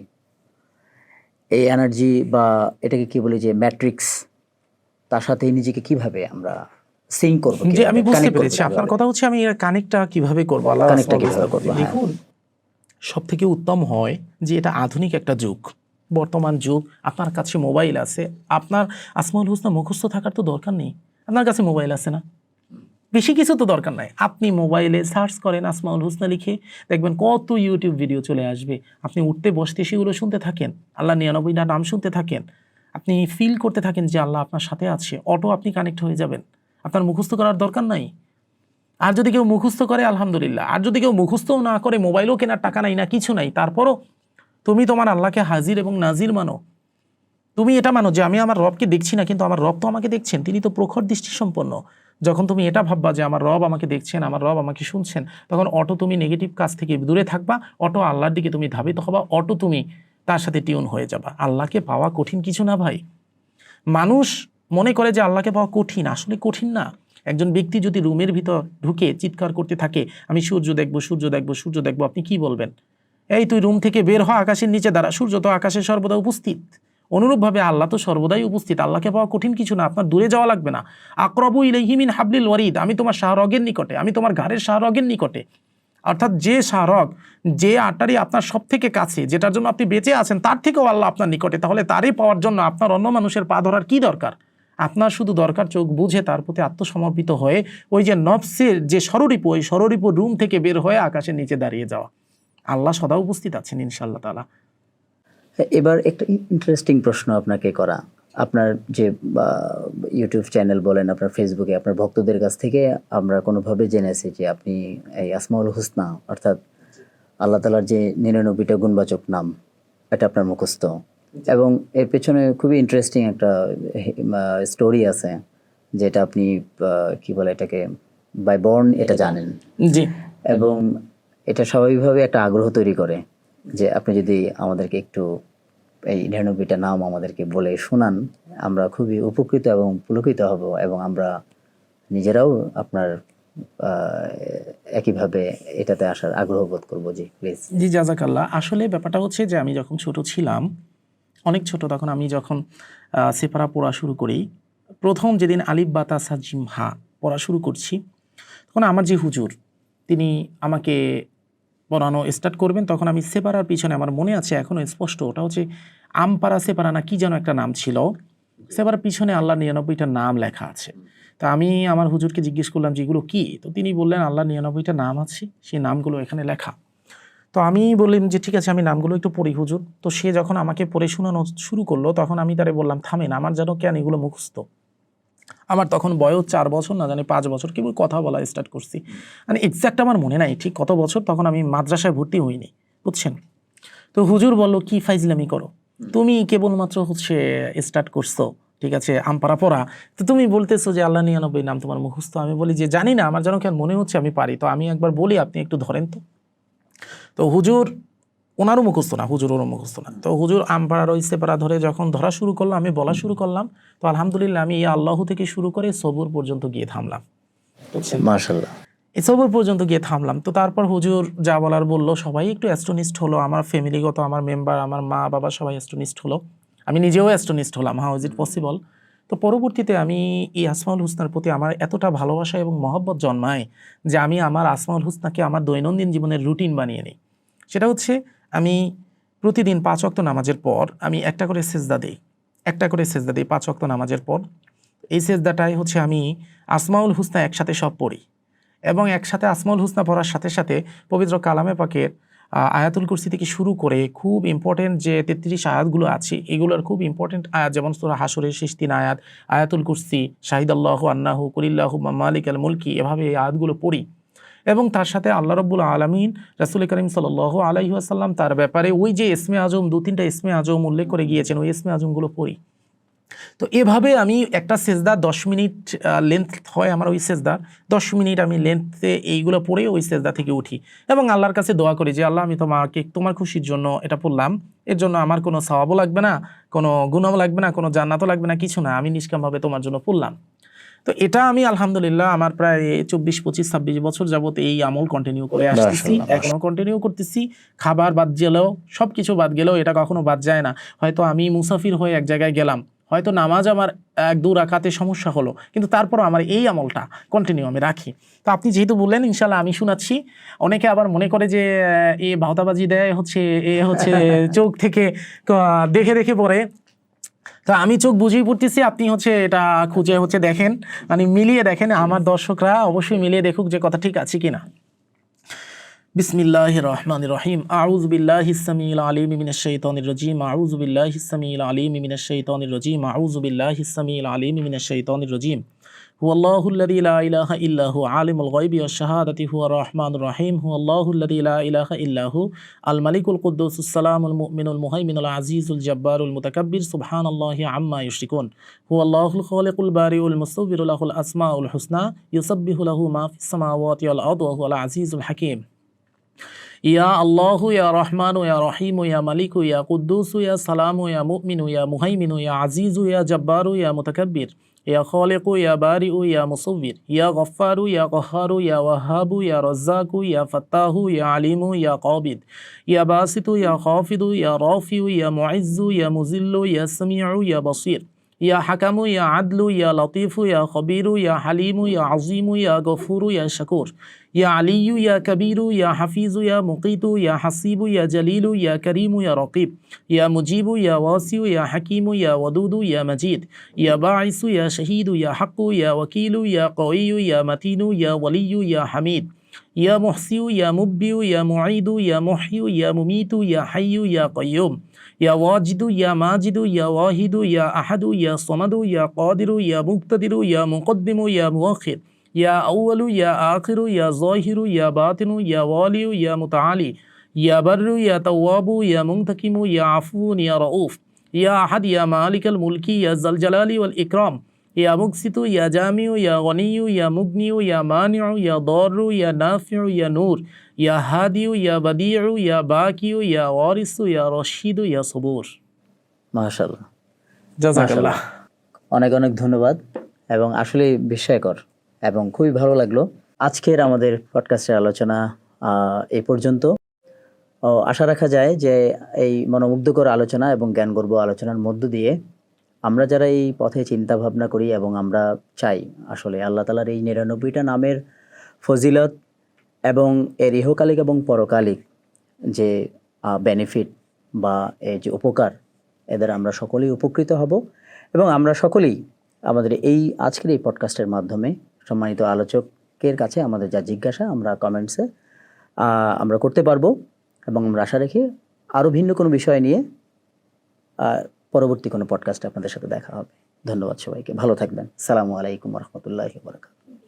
এই এনার্জি বা এটাকে কি বলি যে ম্যাট্রিক্স, তার সাথে নিজেকে কিভাবে আমরা সিঙ্ক করব? জি, আমি বুঝতে পেরেছি আপনার কথা। হচ্ছে আমি এর কানেক্টটা কিভাবে করব, আল্লাহ কানেক্টটা কিভাবে করব? দেখুন, সব থেকে উত্তম হয় যে এটা আধুনিক একটা যুগ, বর্তমান যুগ, আপনার কাছে মোবাইল আছে, আপনার আসমাউল হোসনা মুখস্থ থাকার তো দরকার নেই, আপনার কাছে মোবাইল আছে না, বেশি কিছু তো দরকার নাই। আপনি মোবাইলে সার্চ করেন আসমাউল হোসনা লিখে, দেখবেন কত ইউটিউব ভিডিও চলে আসবে, আপনি উঠতে বসতে সেগুলো শুনতে থাকেন, আল্লাহ 99টা নাম শুনতে থাকেন, আপনি ফিল করতে থাকেন যে আল্লাহ আপনার সাথে আছে, অটো আপনি কানেক্ট হয়ে যাবেন, আপনার মুখস্থ করার দরকার নাই। আর যদি কেউ মুখস্থ করে আলহামদুলিল্লাহ, আর যদি কেউ মুখস্থও না করে, মোবাইলও কেনার টাকা নাই না কিছু নাই, তারপরও তুমি তোমার আল্লাহকে হাজির এবং নাজির মানো। তুমি এটা মানো যে আমি আমার রবকে দেখছি না, কিন্তু আমার রব তো আমাকে দেখছেন, তিনি তো প্রখর দৃষ্টি সম্পন্ন। যখন তুমি এটা ভাববা যে আমার রব আমাকে দেখছেন, আমার রব আমাকে শুনছেন, তখন অটো তুমি নেগেটিভ কাজ থেকে দূরে থাকবা, অটো আল্লাহর দিকে তুমি ধাবিত হবা, অটো তুমি তার সাথে টিউন হয়ে যাবা। আল্লাহকে পাওয়া কঠিন কিছু না ভাই। মানুষ মনে করে যে আল্লাহকে পাওয়া কঠিন, আসলে কঠিন না। একজন ব্যক্তি যদি রুমের ভিতর ঢুকে চিৎকার করতে থাকে আমি সূর্য দেখবো, সূর্য দেখবো, সূর্য দেখবো, আপনি কি বলবেন? এই তুই রুম থেকে বের হ, আকাশের নিচে দাঁড়া, সূর্য তো আকাশে সর্বদা উপস্থিত। অনুরূপভাবে আল্লাহ তো সর্বদাই উপস্থিত, আল্লাহকে পাওয়া কঠিন কিছু না, আপনার দূরে যাওয়া লাগবে না। আকরাবু ইলাইহি মিন হাবলিল ওয়ারিদ, আমি তোমার শাহরগের নিকটে, আমি তোমার ঘাড়ের শাহরগের নিকটে। অর্থাৎ যে শাহরগ, যে আটারি আপনার সব থেকে কাছে, যেটার জন্য আপনি বেঁচে আছেন, তার থেকেও আল্লাহ আপনার নিকটে। তাহলে তারই পাওয়ার জন্য আপনার অন্য মানুষের পা ধরার কি দরকার? আপনার শুধু দরকার চোখ বুঝে তার প্রতি আত্মসমর্পিত হয়ে ওই যে নফসের যে স্বরূপ, ওই স্বরূপ রুম থেকে বের হয়ে আকাশের নিচে দাঁড়িয়ে যাওয়া। আল্লাহ সদা উপস্থিত আছেন ইনশাআল্লাহ তাআলা। এবার একটা ইন্টারেস্টিং প্রশ্ন আপনাকে করা, আপনার যে ইউটিউব চ্যানেল বলেন, আপনার ফেসবুকে আপনার ভক্তদের কাছ থেকে আমরা কোনোভাবে জেনেছি যে আপনি এই আসমাউল হোসনা অর্থাৎ আল্লাহ তাআলার যে 99টা গুণবাচক নাম, এটা আপনার মুখস্থ, এবং এর পেছনে খুবই ইন্টারেস্টিং একটা স্টোরি আছে, যেটা আপনি কি বলে এটাকে বাই বর্ন এটা জানেন। জি। এবং এটা স্বাভাবিকভাবে একটা আগ্রহ তৈরি করে যে আপনি যদি আমাদেরকে একটু এই 99টা নাম আমাদেরকে বলে শোনান, আমরা খুবই উপকৃত এবং পুলকিত হব, এবং আমরা নিজেরাও আপনার একইভাবে এটাতে আসার আগ্রহ বোধ করবো। জি প্লিজ। জি জাযাকাল্লাহ। আসলে ব্যাপারটা হচ্ছে যে আমি যখন ছোট ছিলাম, অনেক ছোট তখন আমি যখন সেপারা পড়া শুরু করি, প্রথম যেদিন আলিফ বা তা সা জিম হা পড়া শুরু করছি, তখন আমার যে হুজুর তিনি আমাকে পড়ানো স্টার্ট করবেন, তখন আমি সেপারার পিছনে আমার মনে আছে এখনও স্পষ্ট, ওটা হচ্ছে আমপারা সেপারা না কি যেন একটা নাম ছিল, সেপারার পিছনে আল্লাহ 99টা নাম লেখা আছে। তা আমি আমার হুজুরকে জিজ্ঞেস করলাম যে এগুলো কি, তো তিনি বললেন আল্লাহ 99টা নাম আছে, সেই নামগুলো এখানে লেখা। তো আমি বললাম যে ঠিক আছে আমি নামগুলো একটু পড়ি হুজুর। তো সে যখন আমাকে পড়ে শোনানো শুরু করলো, তখন আমি তারে বললাম থামেন, আমার যেন কেন এগুলো মুখস্থ। আমার তখন বয়স 4 বছর না জানি 5 বছর, কেবল কথা বলা স্টার্ট করছি, মানে এক্স্যাক্ট আমার মনে নাই ঠিক কত বছর, তখন আমি মাদ্রাসায় ভর্তি হইনি, বুঝছেন। তো হুজুর বলল কি ফাইজলামি করো, তুমি কেবলমাত্র হচ্ছে স্টার্ট করছো, ঠিক আছে আমপারা পড়া, তো তুমি বলতেছো যে আল্লাহ 99 নাম তোমার মুখস্থ। আমি বলি যে জানি না, আমার যেন কেন মনে হচ্ছে আমি পারি, তো আমি একবার বলি আপনি একটু ধরেন তো। তো হুজুর ওনারও মুখস্থ না, হুজুরেরও মুখস্থ না, তো হুজুর আমপাড়ার ওই সেপারা ধরে যখন ধরা শুরু করলো, আমি বলা শুরু করলাম, তো আলহামদুলিল্লাহ আমি এই আল্লাহ থেকে শুরু করে সবুর পর্যন্ত গিয়ে থামলাম, বুঝছেন। মাশাআল্লাহ। এই সবর পর্যন্ত গিয়ে থামলাম। তো তারপর হুজুর যা বলার বললো, সবাই একটু অ্যাস্ট্রোনিস্ট হলো, আমার ফ্যামিলিগত আমার মেম্বার, আমার মা বাবা সবাই অ্যাস্ট্রোনিস্ট হলো, আমি নিজেও অ্যাস্ট্রোনিস্ট হলাম, হাউ ইজ ইট পসিবল। তো পরবর্তীতে আমি এই আসমাউল হুসনার প্রতি আমার এতটা ভালোবাসা এবং মহব্বত জন্মায় যে আমি আমার আসমাউল হুসনাকে আমার দৈনন্দিন জীবনের রুটিন বানিয়ে নিই। সেটা হচ্ছে আমি প্রতিদিন 5 ওয়াক্ত নামাজের পর আমি একটা করে সেজদা দিই, 5 ওয়াক্ত নামাজের পর। এই সেজদাটাই হচ্ছে আমি আসমাউল হুসনা একসাথে সব পড়ি, এবং একসাথে আসমাউল হুসনা পড়ার সাথে সাথে পবিত্র কালামে পাকের আয়াতুল কুরসি থেকে শুরু করে খুব ইম্পর্টেন্ট যে 33 আয়াতগুলো আছে, এগুলোর খুব ইম্পর্টেন্ট আয়াত, যেমন সূরা হাশরের শেষ 3 আয়াত, আয়াতুল কুরসি, শাহিদাল্লাহু আন্নাহু কুলিল্লাহু মালিকাল মুলকি, এভাবে এই আয়াতগুলো পড়ি। এবং তার সাথে আল্লাহ রাব্বুল আলামিন রাসূল করিম সাল্লাল্লাহু আলাইহি ওয়াসাল্লাম তার ব্যাপারে ওই যে ইসমে আজম 2-3টা ইসমে আজম উল্লেখ করে গিয়েছেন, ওই ইসমে আজমগুলো পড়ি। তো এভাবে আমি একটা সেজদা 10 মিনিট লেন্থ হয় আমার ওই সেজদার, 10 মিনিট আমি লেন্থে এইগুলো পড়ে ওই সেজদা থেকে উঠি এবং আল্লাহর কাছে দোয়া করি যে আল্লাহ আমি তোমাকে তোমার খুশির জন্য এটা পড়লাম, এর জন্য আমার কোনো সওয়াবও লাগবে না, কোনো গুনাহও লাগবে না, কোনো জান্নাতও লাগবে না, কিছু না, আমি নিষ্কামভাবে তোমার জন্য পড়লাম। তো এটা আমি আলহামদুলিল্লাহ আমার প্রায় 24, 25, 26 বছর যাবত এই আমল কন্টিনিউ করে আসতেছি, এখনো কন্টিনিউ করতেছি। খাবার বাদ গেলেও, সব কিছু বাদ গেলেও এটা কখনো বাদ যায় না। হয়তো আমি মুসাফির হয়ে এক জায়গায় গেলাম, হয়তো নামাজ আমার 1-2 রাকাতে সমস্যা হলো, কিন্তু তারপরও আমার এই আমলটা কন্টিনিউ আমি রাখি। তো আপনি যেহেতু বললেন ইনশাল্লাহ আমি শোনাচ্ছি। অনেকে আবার মনে করে যে এ ভাওতাবাজি দেয়, এ হচ্ছে চোখ থেকে দেখে দেখে পড়ে, তো আমি চোখ বুঝেই পড়তেছি, আপনি হচ্ছে এটা খুঁজে হচ্ছে দেখেন, মানে মিলিয়ে দেখেন, আমার দর্শকরা অবশ্যই মিলিয়ে দেখুক যে কথা ঠিক আছে কিনা। বিসমিল্লাহির রহমানির রহিম। আউযু বিল্লাহিস সামিউল আলিম মিনাশ শাইতানির রাজিম। আউযু বিল্লাহিস সামিউল আলিম মিনাশ শাইতানির রাজিম। আউযু বিল্লাহিস সামিউল আলিম মিনাশ শাইতানির রাজিম। হুয়াল্লাহুল্লাযী লা ইলাহা ইল্লা হু আলিমুল গায়বি ওয়াশ শাহাদাতি হুয়ার রহমানুর রহিম। হুয়াল্লাহুল্লাযী লা ইলাহা ইল্লা হু আল মালিকুল কুদ্দুসুস সালামুল মুমিনুল মুহাইমিনুল আজিজুল জাব্বারুল মুতাকাব্বির সুবহানাল্লাহি আম্মা ইউশরিকুন। হুয়াল্লাহুল খালিকুল বারিউল মুসাউবিরু লাহুল আসমাউল হুসনা ইউসাব্বিহু লাহু মা ফিস সামাওয়াতি ওয়াল আরদি ওয়া হুয়াল আজিজুল হাকীম। ইয়া আল্লাহু ইয়া রহমানু ইয়া রহিমু ইয়া মালিকু ইয়া কুদ্দুসু ইয়া সালামু ইয়া মুমিনু ইয়া মুহাইমিনু ইয়া আজিজু ইয়া জাব্বারু ইয়া মুতাকাব্বির ইয়া খালিকু ইয়া বারিউ ইয়া মুসাউবির ইয়া গফফারু ইয়া কহ্হারু ইয়া ওয়াহাবু ইয়া রাজ্জাকু ইয়া ফাত্তাহু ইয়া আলিমু ইয়া কাবিদ ইয়া বাসিতু ইয়া খাফিদু ইয়া রাফিউ ইয়া মুইজ্জু ইয়া মুজিল্লু ইয়া সামিউ ইয়া বাসির ইয়া হাকামু ইয়া আদলু ইয়া লতিফু ইয়া খবিরু ইয়া হালিমু ইয়া আজিমু ইয়া গফুরু ইয়া শাকুর ইয়া আলিয়ু ইয়া কবিরু ইয়া হাফিজু ইয়া মুকিতু ইয়া হাসিবু ইয়া জলিলু ইয়া করিমু ইয়া রকিব ইয়া মুজিবু ইয়া ওয়াসিউ ইয়া হাকিমু ইয়া ওয়াদুদু ইয়া মজিদ ইয়া বাঈসু ইয়া শহীদু ইয়া হাক্কু ইয়া ওয়াকিলু ইয়া কওয়িয়ু ইয়া মাতিনু ইয়া ওয়ালিয়ু ইয়া হামিদ ইয়া মুহসিউ ইয়া মুব্বিউ ইয়া মুঈদু ইয়া মুহইয়ু ইয়া মুমিতু ইয়া হাইয়ু ইয়া কাইয়ুম ইয়া ওয়াজিদু ইয়া মাজিদু ইয়া ওয়াহিদু ইয়া আহাদু ইয়া সমাদু ইয়া কাদিরু ইয়া মুক্তাদিরু ইয়া মুকদ্দিমু ইয়া মুআখির ইয়া আউয়ালু ইয়া আখিরু ইয়া যাহিরু ইয়া বাতিনু ইয়া ওয়ালিউ ইয়া মুতাআলি ইয়া বাররু ইয়া তাওয়াবু ইয়া মুনতাকিমু ইয়া আফুন ইয়া রাউফ ইয়া আহাদ ইয়া মালিকাল মুলকি ইয়া যাল জালালি ওয়াল ইকরাম ইয়া মুকসিতু ইয়া জামিউ ইয়া গনিয়ু ইয়া মুগনিয়ু ইয়া মানিউ ইয়া দাররু ইয়া নাফিউ ইয়া নূর ইয়া হাদিউ ইয়া বাদিউ ইয়া বাকিউ ইয়া ওয়ারিসু ইয়া রশিদু ইয়া সবুর। মাশাআল্লাহ, জাযাকাল্লাহ। অনেক অনেক ধন্যবাদ এবং আসলে বিস্ময়কর এবং খুবই ভালো লাগলো। আজকের আমাদের পডকাস্টের আলোচনা এই পর্যন্ত। আশা রাখা যায় যে এই মনোমুগ্ধকর আলোচনা এবং জ্ঞানগর্ভ আলোচনার মধ্য দিয়ে আমরা যারা এই পথে চিন্তা ভাবনা করি এবং আমরা চাই আসলে আল্লাহ তাআলার এই ৯৯টা নামের ফজিলত এবং এর ইহকালিক এবং পরকালিক যে বেনিফিট বা এই যে উপকার, এদের আমরা সকলেই উপকৃত হব এবং আমরা সকলেই আমাদের এই আজকের এই পডকাস্টের মাধ্যমে সম্মানিত আলোচকের কাছে আমাদের যা জিজ্ঞাসা আমরা কমেন্টসে আমরা করতে পারবো এবং আমরা আশা রাখি আরও ভিন্ন কোনো বিষয় নিয়ে পরবর্তী কোনো পডকাস্টে আপনাদের সাথে দেখা হবে। ধন্যবাদ সবাইকে, ভালো থাকবেন। আসসালামু আলাইকুম ওয়া রাহমাতুল্লাহি ওয়া বারাকাতুহু।